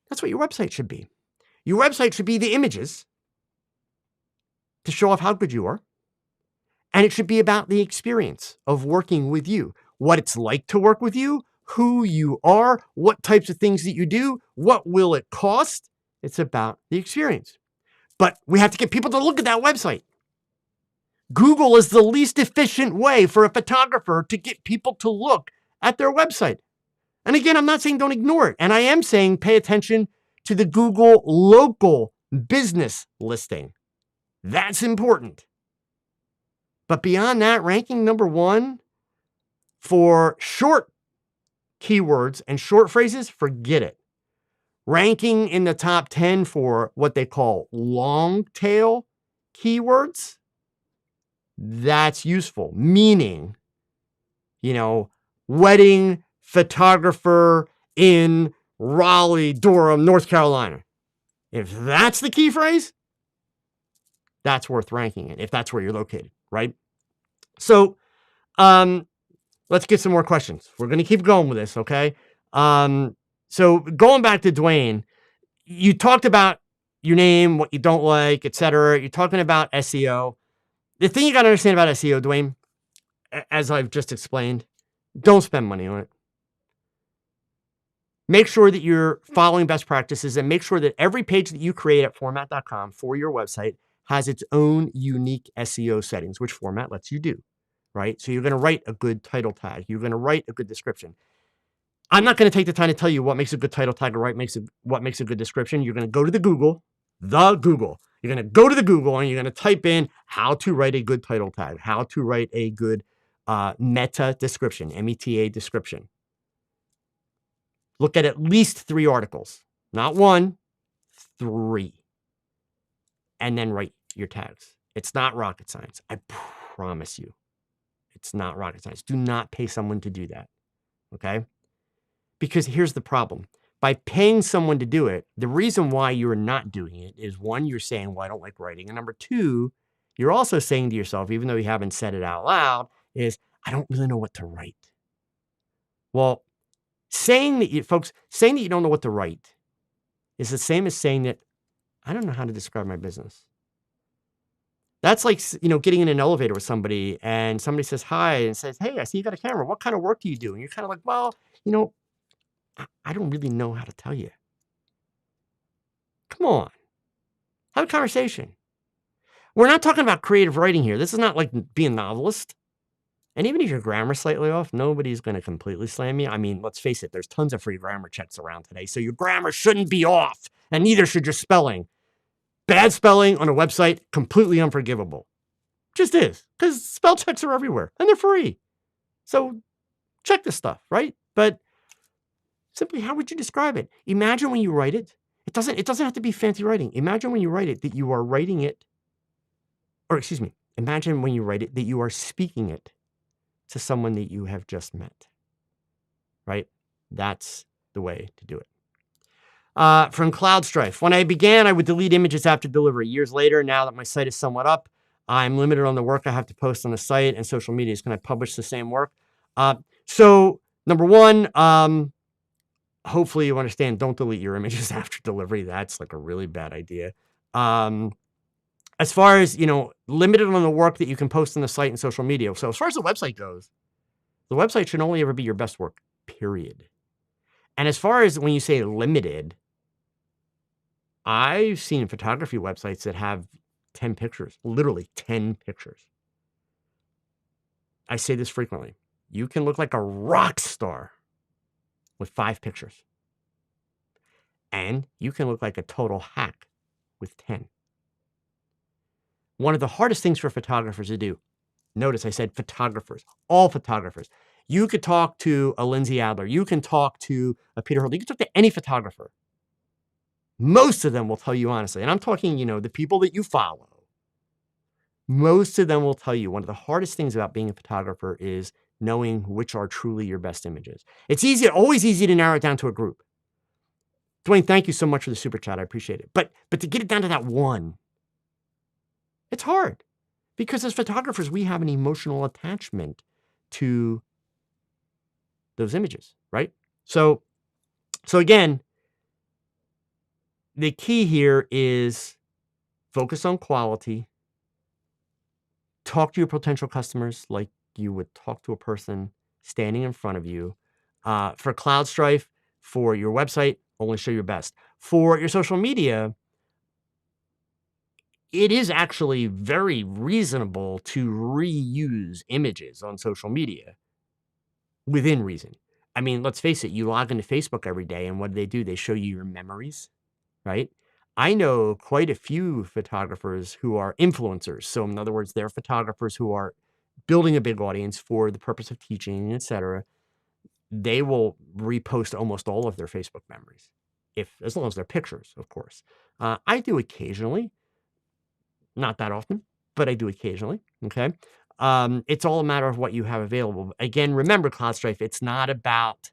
Speaker 1: That's what your website should be. Your website should be the images to show off how good you are. And it should be about the experience of working with you, what it's like to work with you, who you are, what types of things that you do, what will it cost. It's about the experience. But we have to get people to look at that website. Google is the least efficient way for a photographer to get people to look at their website. And again, I'm not saying don't ignore it. And I am saying pay attention to the Google local business listing. That's important. But beyond that, ranking number one for short keywords and short phrases, forget it. Ranking in the top 10 for what they call long tail keywords, that's useful. Meaning, wedding photographer in Raleigh, Durham, North Carolina. If that's the key phrase, that's worth ranking it if that's where you're located, right? So let's get some more questions. We're going to keep going with this, okay? So going back to Dwayne, you talked about your name, what you don't like, etc. You're talking about SEO. The thing you got to understand about SEO, Dwayne, as I've just explained, don't spend money on it. Make sure that you're following best practices and make sure that every page that you create at format.com for your website has its own unique SEO settings, which Format lets you do, right? So you're going to write a good title tag. You're going to write a good description. I'm not going to take the time to tell you what makes a good title tag or what makes a good description. You're going to go to the Google. You're going to go to the Google and you're going to type in how to write a good title tag, how to write a good meta description, META description. Look at least 3 articles, not 1, 3, and then write your tags. It's not rocket science. I promise you. It's not rocket science. Do not pay someone to do that, okay? Because here's the problem. By paying someone to do it, the reason why you're not doing it is, 1, you're saying, well, I don't like writing. And number 2, you're also saying to yourself, even though you haven't said it out loud, is, I don't really know what to write. Well, saying that you don't know what to write is the same as saying that I don't know how to describe my business. That's like, getting in an elevator with somebody and somebody says hi and says, hey, I see you got a camera. What kind of work do you do? And you're kind of like, well, I don't really know how to tell you. Come on. Have a conversation. We're not talking about creative writing here. This is not like being a novelist. And even if your grammar's slightly off, nobody's going to completely slam you. I mean, let's face it, there's tons of free grammar checks around today. So your grammar shouldn't be off, and neither should your spelling. Bad spelling on a website, completely unforgivable. Just is, because spell checks are everywhere, and they're free. So check this stuff, right? But simply, how would you describe it? Imagine when you write it. It doesn't have to be fancy writing. Imagine when you write it that you are writing it, imagine when you write it that you are speaking it to someone that you have just met, right? That's the way to do it. From CloudStrife. When I began, I would delete images after delivery. Years later, now that my site is somewhat up, I'm limited on the work I have to post on the site and social medias. Can I publish the same work? So number one, hopefully you understand, don't delete your images after delivery. That's like a really bad idea. As far as, limited on the work that you can post on the site and social media. So as far as the website goes, the website should only ever be your best work, period. And as far as when you say limited, I've seen photography websites that have 10 pictures, literally 10 pictures. I say this frequently. You can look like a rock star with 5 pictures. And you can look like a total hack with 10. One of the hardest things for photographers to do, notice I said photographers, all photographers. You could talk to a Lindsay Adler. You can talk to a Peter Hurley. You can talk to any photographer. Most of them will tell you honestly, and I'm talking, the people that you follow. Most of them will tell you one of the hardest things about being a photographer is knowing which are truly your best images. It's always easy to narrow it down to a group. Dwayne, thank you so much for the super chat. I appreciate it. But to get it down to that one, it's hard because as photographers, we have an emotional attachment to those images, right? So again, the key here is focus on quality. Talk to your potential customers like you would talk to a person standing in front of you. For CloudStrife, for your website, only show your best. For your social media, it is actually very reasonable to reuse images on social media within reason. I mean, let's face it, you log into Facebook every day, and what do? They show you your memories, right? I know quite a few photographers who are influencers. So in other words, they're photographers who are building a big audience for the purpose of teaching, etc. They will repost almost all of their Facebook memories, as long as they're pictures, of course. I do occasionally, not that often, but I do occasionally. Okay. It's all a matter of what you have available. Again, remember, CloudStrife, it's not about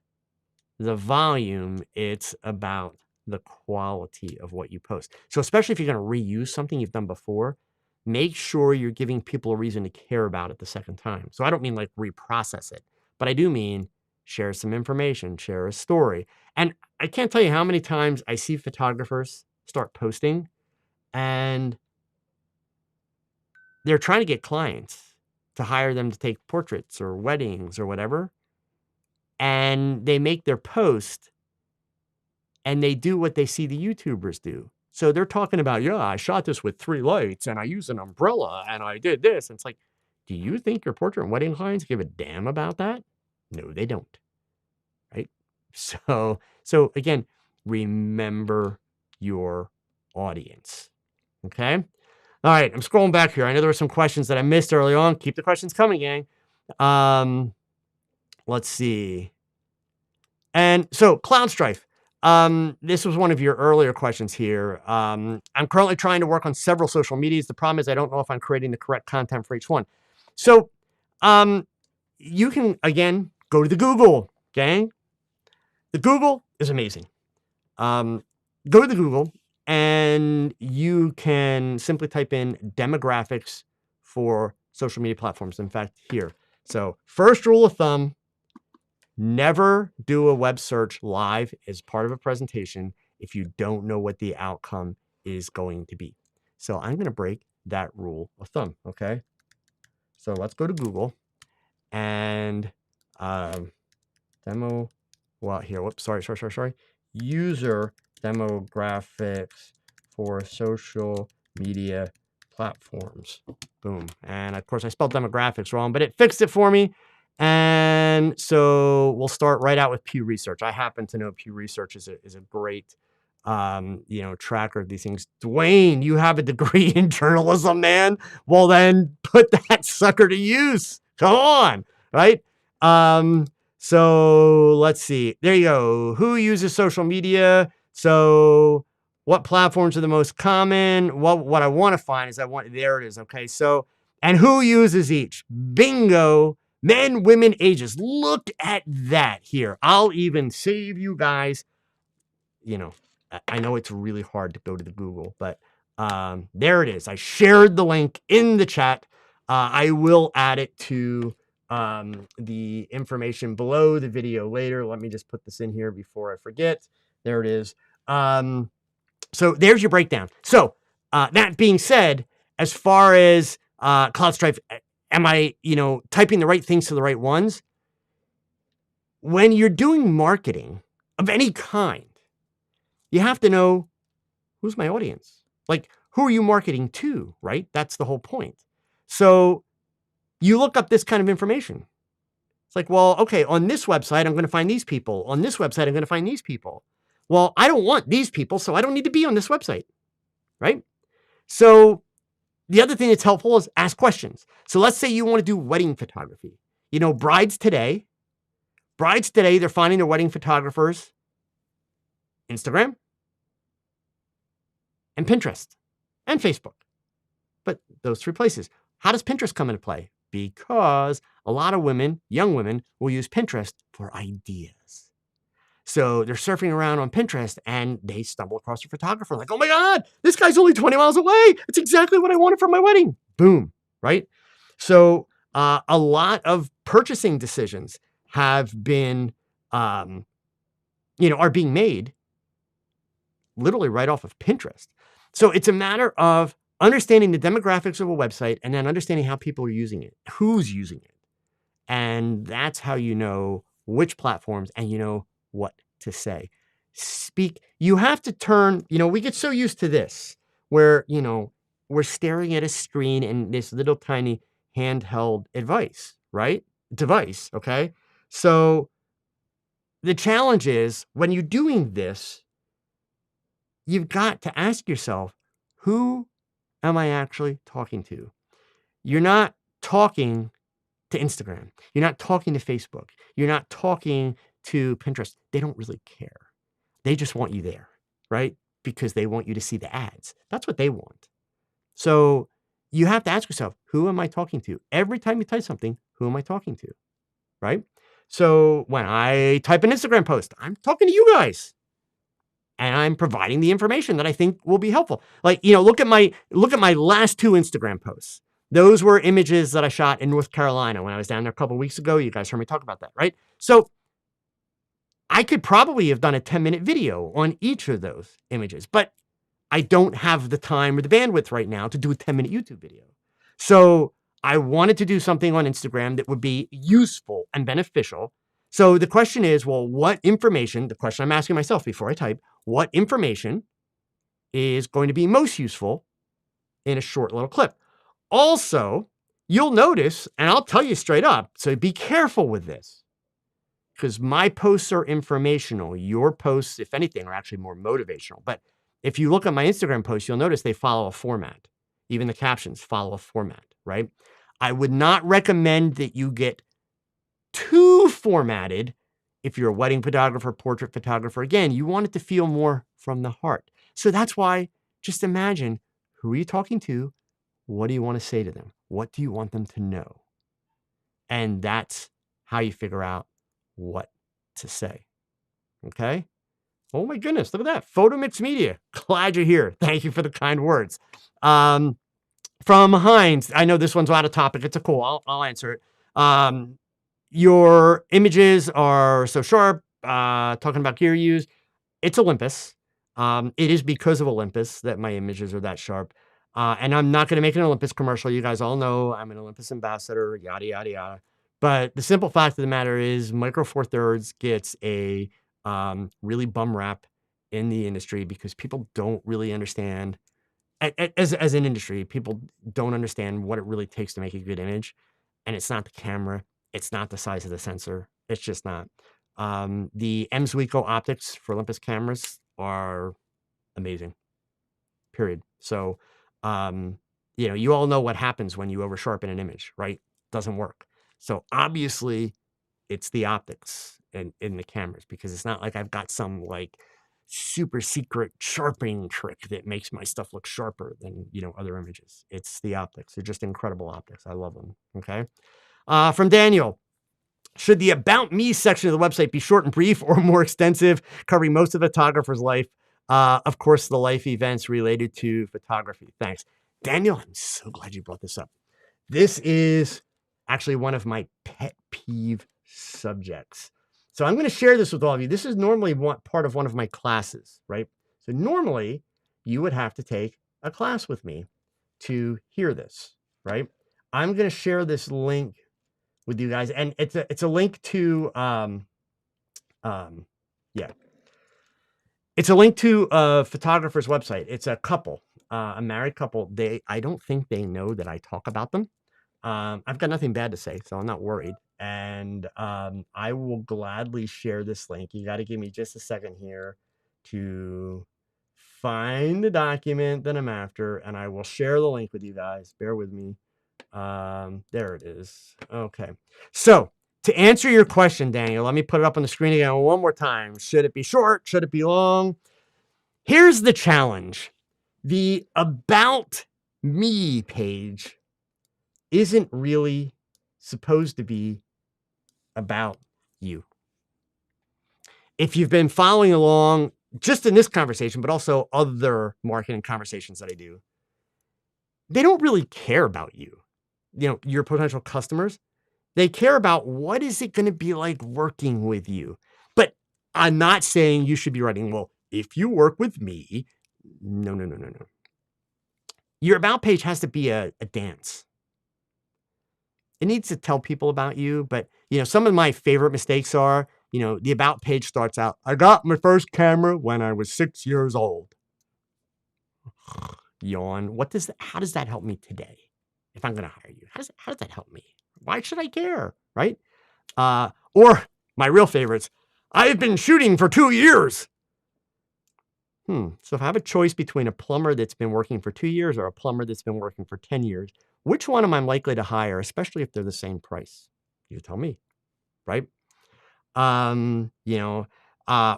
Speaker 1: the volume, it's about the quality of what you post. So especially if you're going to reuse something you've done before, make sure you're giving people a reason to care about it the second time. So I don't mean like reprocess it, but I do mean share some information, share a story. And I can't tell you how many times I see photographers start posting and they're trying to get clients to hire them to take portraits or weddings or whatever. And they make their post and they do what they see the YouTubers do. So they're talking about, yeah, I shot this with 3 lights and I used an umbrella and I did this. And it's like, do you think your portrait and wedding clients give a damn about that? No, they don't. Right? So again, remember your audience. Okay? All right, I'm scrolling back here. I know there were some questions that I missed early on. Keep the questions coming, gang. Let's see. And so CloudStrife. This was one of your earlier questions here. I'm currently trying to work on several social medias. The problem is I don't know if I'm creating the correct content for each one. So you can, again, go to the Google, gang. The Google is amazing. Go to the Google and you can simply type in demographics for social media platforms. In fact, here. So first rule of thumb, never do a web search live as part of a presentation if you don't know what the outcome is going to be. So I'm going to break that rule of thumb, okay? So let's go to Google and demo, well, here, whoops, sorry. User demographics for social media platforms. Boom. And of course, I spelled demographics wrong, but it fixed it for me. And so we'll start right out with Pew Research. I happen to know Pew Research is a great, tracker of these things. Dwayne, you have a degree in journalism, man. Well, then put that sucker to use. Come on, right? So let's see. There you go. Who uses social media? So what platforms are the most common? What I want to find is there it is. Okay. So, and who uses each? Bingo. Men, women, ages. Look at that here. I'll even save you guys. You know, I know it's really hard to go to the Google, but there it is. I shared the link in the chat. I will add it to the information below the video later. Let me just put this in here before I forget. There it is. So there's your breakdown. So that being said, as far as CloudStrife, am I, typing the right things to the right ones? When you're doing marketing of any kind, you have to know who's my audience. Like, who are you marketing to, right? That's the whole point. So you look up this kind of information. It's like, well, okay, on this website, I'm going to find these people. On this website, I'm going to find these people. Well, I don't want these people, so I don't need to be on this website, right? So the other thing that's helpful is ask questions. So let's say you want to do wedding photography. Brides today, they're finding their wedding photographers Instagram and Pinterest and Facebook. But those 3 places. How does Pinterest come into play? Because a lot of women, young women, will use Pinterest for ideas. So they're surfing around on Pinterest and they stumble across a photographer like, oh my God, this guy's only 20 miles away. It's exactly what I wanted for my wedding. Boom, right? So a lot of purchasing decisions have been, are being made literally right off of Pinterest. So it's a matter of understanding the demographics of a website and then understanding how people are using it, who's using it. And that's how you know which platforms and you know what to say. You have to turn, we get so used to this where, we're staring at a screen and this little tiny handheld device, okay? So the challenge is when you're doing this, you've got to ask yourself, who am I actually talking to? You're not talking to Instagram. You're not talking to Facebook. You're not talking to Pinterest. They don't really care. They just want you there, right? Because they want you to see the ads. That's what they want. So you have to ask yourself, who am I talking to? Every time you type something, who am I talking to, right? So when I type an Instagram post, I'm talking to you guys. And I'm providing the information that I think will be helpful. Like, look at my last 2 Instagram posts. Those were images that I shot in North Carolina when I was down there a couple of weeks ago. You guys heard me talk about that, right? So I could probably have done a 10-minute video on each of those images, but I don't have the time or the bandwidth right now to do a 10-minute YouTube video. So I wanted to do something on Instagram that would be useful and beneficial. So the question is, well, the question I'm asking myself before I type, what information is going to be most useful in a short little clip? Also, you'll notice, and I'll tell you straight up, so be careful with this, because my posts are informational. Your posts, if anything, are actually more motivational. But if you look at my Instagram posts, you'll notice they follow a format. Even the captions follow a format, right? I would not recommend that you get too formatted. If you're a wedding photographer, portrait photographer, again, you want it to feel more from the heart. So that's why just imagine, who are you talking to? What do you want to say to them? What do you want them to know? And that's how you figure out what to say. Okay? Oh my goodness, look at that. Photo Mix Media. Glad you're here. Thank you for the kind words. From Heinz, I know this one's out of topic. It's a cool. I'll answer it. Your images are so sharp. Talking about gear use, it's Olympus. It is because of Olympus that my images are that sharp. And I'm not going to make an Olympus commercial. You guys all know I'm an Olympus ambassador, yada, yada, yada. But the simple fact of the matter is Micro Four Thirds gets a really bum rap in the industry because people don't really understand, as an industry, people don't understand what it really takes to make a good image. And it's not the camera. It's not the size of the sensor. It's just not. The Mzuiko optics for Olympus cameras are amazing, period. So, you all know what happens when you oversharpen an image, right? Doesn't work. So obviously it's the optics in the cameras, because it's not like I've got some like super secret sharpening trick that makes my stuff look sharper than, other images. It's the optics. They're just incredible optics. I love them. Okay. From Daniel. Should the About Me section of the website be short and brief or more extensive, covering most of the photographer's life? Of course, the life events related to photography. Thanks. Daniel, I'm so glad you brought this up. This is actually one of my pet peeve subjects. So I'm going to share this with all of you. This is normally part of one of my classes, right? So normally you would have to take a class with me to hear this, right? I'm going to share this link with you guys, and it's a link to it's a link to a photographer's website. It's a couple, a married couple. I don't think they know that I talk about them. I've got nothing bad to say, so I'm not worried. And I will gladly share this link. You got to give me just a second here to find the document that I'm after, and I will share the link with you guys. Bear with me. There it is. Okay. So to answer your question, Daniel, let me put it up on the screen again one more time. Should it be short? Should it be long? Here's the challenge. The About Me page isn't really supposed to be about you. If you've been following along just in this conversation, but also other marketing conversations that I do, they don't really care about you. You know, your potential customers, they care about what is it going to be like working with you. But I'm not saying you should be writing, well, if you work with me, no. Your About page has to be a dance. It needs to tell people about you, but you know, some of my favorite mistakes are, you know, the About page starts out, I got my first camera when I was 6 years old. Yawn. How does that help me today? If I'm going to hire you, how does that help me? Why should I care? Right? Or my real favorites, I've been shooting for 2 years. So if I have a choice between a plumber that's been working for 2 years or a plumber that's been working for 10 years, which one am I likely to hire, especially if they're the same price? You tell me, right? You know,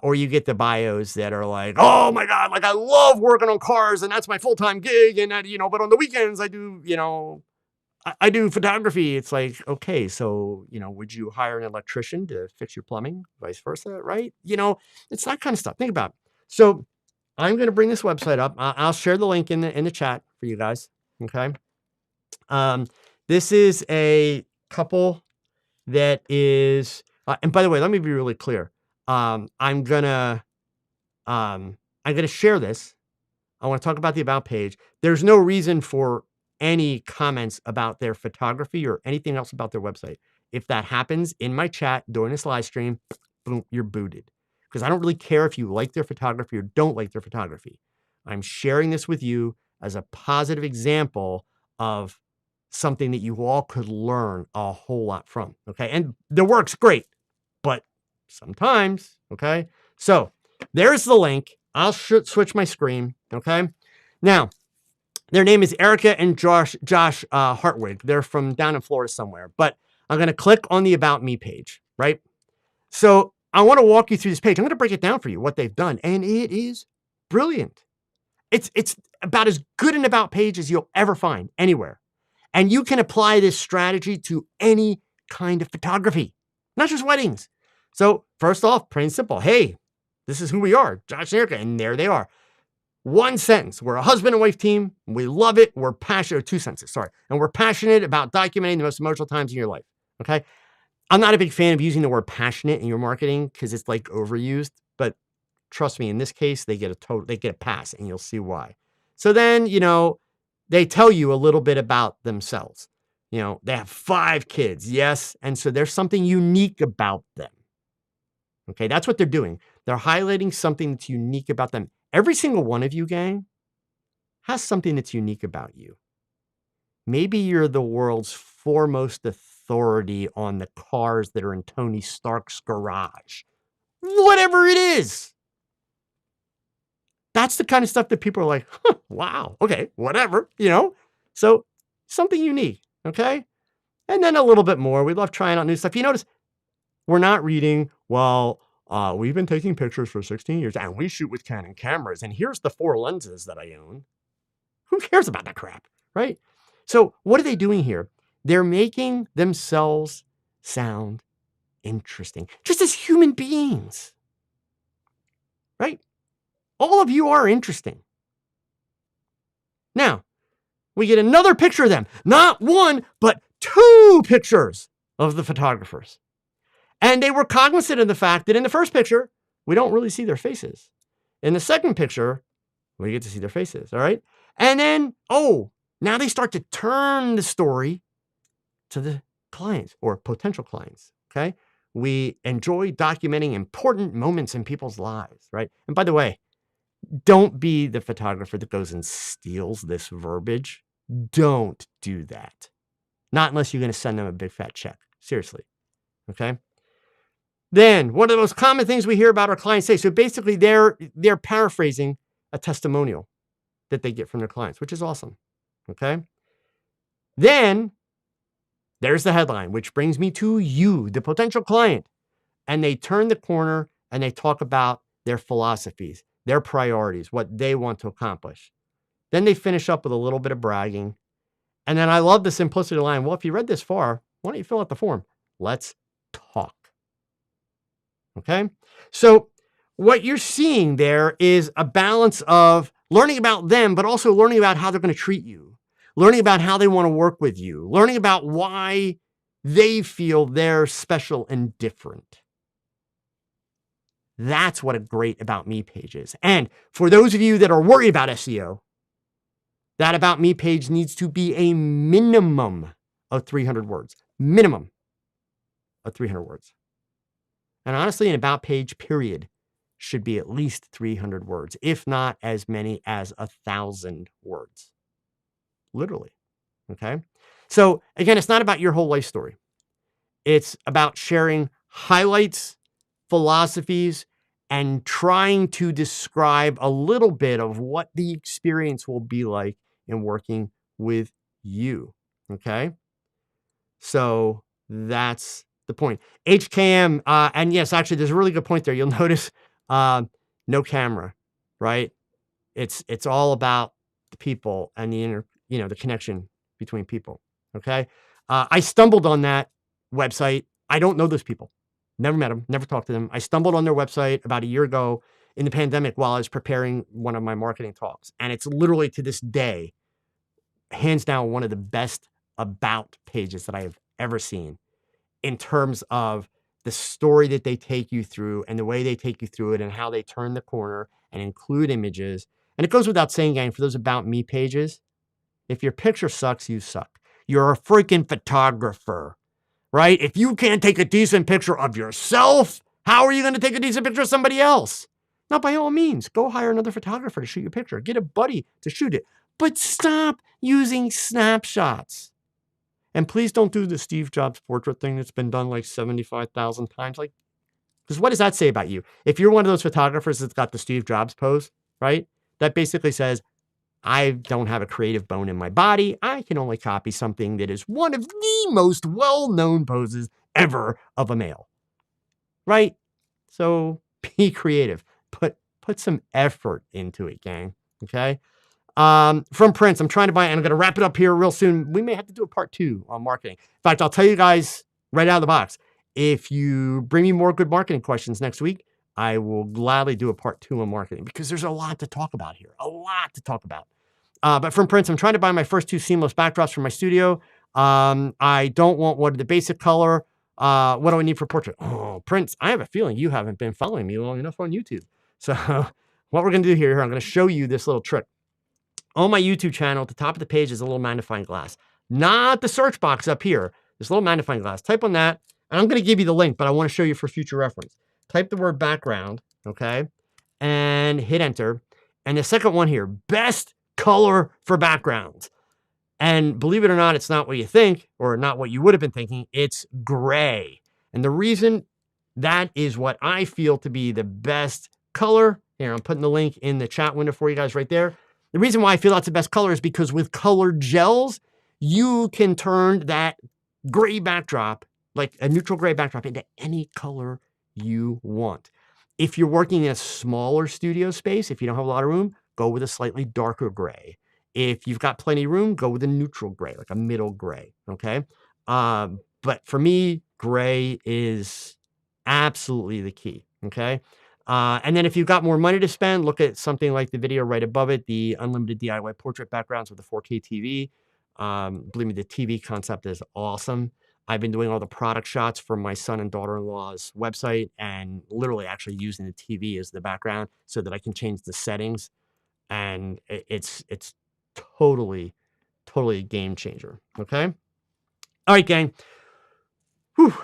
Speaker 1: or you get the bios that are like, oh my God, like I love working on cars and that's my full-time gig. And you know, but on the weekends I do, you know, I do photography. It's like, okay, so, you know, would you hire an electrician to fix your plumbing? Vice versa, right? You know, it's that kind of stuff. Think about it. So I'm going to bring this website up. I'll share the link in the chat for you guys. Okay. This is a couple that is, and by the way, let me be really clear. I'm gonna share this. I want to talk about the About page. There's no reason for any comments about their photography or anything else about their website. If that happens in my chat during this live stream, boom, you're booted. Because I don't really care if you like their photography or don't like their photography. I'm sharing this with you as a positive example of something that you all could learn a whole lot from. Okay. And the work's great, but sometimes, okay. So there's the link. I'll switch my screen. Okay. Now, their name is Erica and Josh Hartwig. They're from down in Florida somewhere, but I'm going to click on the About Me page, right? So I want to walk you through this page. I'm going to break it down for you, what they've done. And it is brilliant. It's about as good an About page as you'll ever find anywhere. And you can apply this strategy to any kind of photography, not just weddings. So first off, plain and simple. Hey, this is who we are, Josh and Erica. And there they are. One sentence. We're a husband and wife team. We love it. We're passionate. Or 2 sentences, sorry. And we're passionate about documenting the most emotional times in your life. Okay. I'm not a big fan of using the word passionate in your marketing because it's like overused, but trust me, in this case, they get a pass and you'll see why. So then, you know, they tell you a little bit about themselves. You know, they have 5 kids. Yes. And so there's something unique about them. Okay. That's what they're doing. They're highlighting something that's unique about them. Every single one of you, gang, has something that's unique about you. Maybe you're the world's foremost authority on the cars that are in Tony Stark's garage. Whatever it is. That's the kind of stuff that people are like, huh, wow, okay, whatever, you know? So something unique, okay? And then a little bit more. We love trying out new stuff. You notice we're not reading, well, we've been taking pictures for 16 years and we shoot with Canon cameras. And here's the 4 lenses that I own. Who cares about that crap, right? So what are they doing here? They're making themselves sound interesting, just as human beings, right? All of you are interesting. Now, we get another picture of them, not one, but two pictures of the photographers. And they were cognizant of the fact that in the first picture, we don't really see their faces. In the second picture, we get to see their faces, all right? And then, now they start to turn the story to the clients or potential clients, okay? We enjoy documenting important moments in people's lives, right? And by the way, don't be the photographer that goes and steals this verbiage. Don't do that. Not unless you're going to send them a big fat check. Seriously, okay? Then, one of the most common things we hear about our clients say, so basically they're paraphrasing a testimonial that they get from their clients, which is awesome, okay? Then, there's the headline, which brings me to you, the potential client. And they turn the corner and they talk about their philosophies, their priorities, what they want to accomplish. Then they finish up with a little bit of bragging. And then I love the simplicity line. Well, if you read this far, why don't you fill out the form? Let's talk. Okay? So what you're seeing there is a balance of learning about them, but also learning about how they're going to treat you, learning about how they want to work with you, learning about why they feel they're special and different. That's what a great About Me page is. And for those of you that are worried about SEO, that About Me page needs to be a minimum of 300 words. Minimum of 300 words. And honestly, an About page, period, should be at least 300 words, if not as many as 1,000 words. Literally. Okay? So again, it's not about your whole life story. It's about sharing highlights, philosophies, and trying to describe a little bit of what the experience will be like in working with you. Okay? So that's the point. HKM, and yes, actually, there's a really good point there. You'll notice no camera, right? It's all about the people and the connection between people. Okay? I stumbled on that website. I don't know those people. Never met them, never talked to them. I stumbled on their website about a year ago in the pandemic while I was preparing one of my marketing talks. And it's literally to this day, hands down, one of the best about pages that I have ever seen in terms of the story that they take you through and the way they take you through it and how they turn the corner and include images. And it goes without saying, gang, for those About Me pages, if your picture sucks, you suck. You're a freaking photographer. Right? If you can't take a decent picture of yourself, how are you going to take a decent picture of somebody else? Now, by all means, go hire another photographer to shoot your picture. Get a buddy to shoot it. But stop using snapshots. And please don't do the Steve Jobs portrait thing that's been done like 75,000 times. Because what does that say about you? If you're one of those photographers that's got the Steve Jobs pose, right? That basically says, I don't have a creative bone in my body. I can only copy something that is one of the most well-known poses ever of a male. Right? So be creative. Put some effort into it, gang. Okay? From Prince, I'm trying to buy, and I'm going to wrap it up here real soon. We may have to do a part 2 on marketing. In fact, I'll tell you guys right out of the box, if you bring me more good marketing questions next week, I will gladly do a part 2 on marketing because there's a lot to talk about here. A lot to talk about. But from Prince, I'm trying to buy my first 2 seamless backdrops for my studio. I don't want one of the basic color. What do I need for portrait? Oh, Prince, I have a feeling you haven't been following me long enough on YouTube. So what we're going to do here, I'm going to show you this little trick. On my YouTube channel, at the top of the page is a little magnifying glass. Not the search box up here. This little magnifying glass. Type on that. And I'm going to give you the link, but I want to show you for future reference. Type the word background, okay? And hit enter. And the second one here, best color for backgrounds. And believe it or not, it's not what you think, or not what you would have been thinking. It's gray. And the reason that is what I feel to be the best color. Here, I'm putting the link in the chat window for you guys right there. The reason why I feel that's the best color is because with colored gels, you can turn that gray backdrop, like a neutral gray backdrop, into any color you want. If you're working in a smaller studio space, if you don't have a lot of room, go with a slightly darker gray. If you've got plenty of room, go with a neutral gray, like a middle gray, okay? But for me, gray is absolutely the key, okay? And then if you've got more money to spend, look at something like the video right above it, the unlimited DIY portrait backgrounds with a 4K TV. Believe me, the TV concept is awesome. I've been doing all the product shots for my son and daughter-in-law's website and literally actually using the TV as the background so that I can change the settings. And it's totally a game changer. Okay. All right, gang. Whew.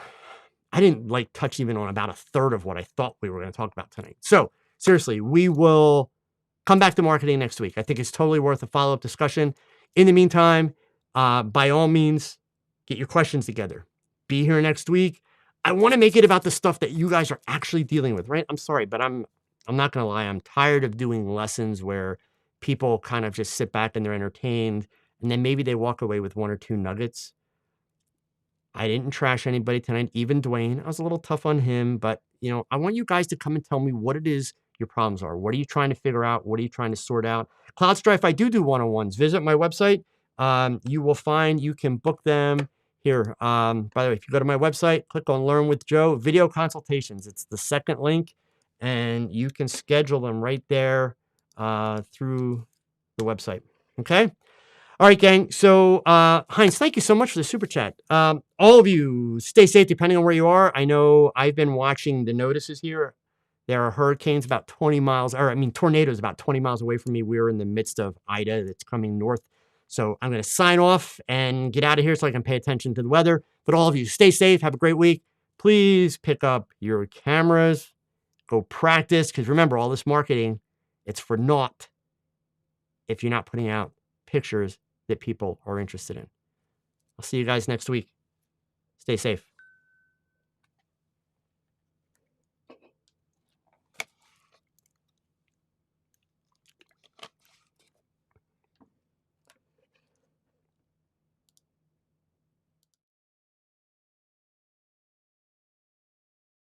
Speaker 1: I didn't like touch even on about a third of what I thought we were going to talk about tonight. So seriously, we will come back to marketing next week. I think it's totally worth a follow-up discussion. In the meantime, by all means, get your questions together. Be here next week. I want to make it about the stuff that you guys are actually dealing with, right? I'm sorry, but I'm not going to lie. I'm tired of doing lessons where people kind of just sit back and they're entertained, and then maybe they walk away with 1 or 2 nuggets. I didn't trash anybody tonight, even Dwayne. I was a little tough on him, but I want you guys to come and tell me what it is your problems are. What are you trying to figure out? What are you trying to sort out? Cloud Strife, I do one-on-ones. Visit my website. You will find you can book them here. By the way, if you go to my website, click on Learn with Joe, video consultations. It's the second link, and you can schedule them right there through the website. Okay? All right, gang. So, Heinz, thank you so much for the super chat. All of you, stay safe depending on where you are. I know I've been watching the notices here. There are hurricanes about 20 miles, tornadoes about 20 miles away from me. We're in the midst of Ida that's coming north. So I'm going to sign off and get out of here so I can pay attention to the weather. But all of you, stay safe. Have a great week. Please pick up your cameras. Go practice. Because remember, all this marketing, it's for naught if you're not putting out pictures that people are interested in. I'll see you guys next week. Stay safe.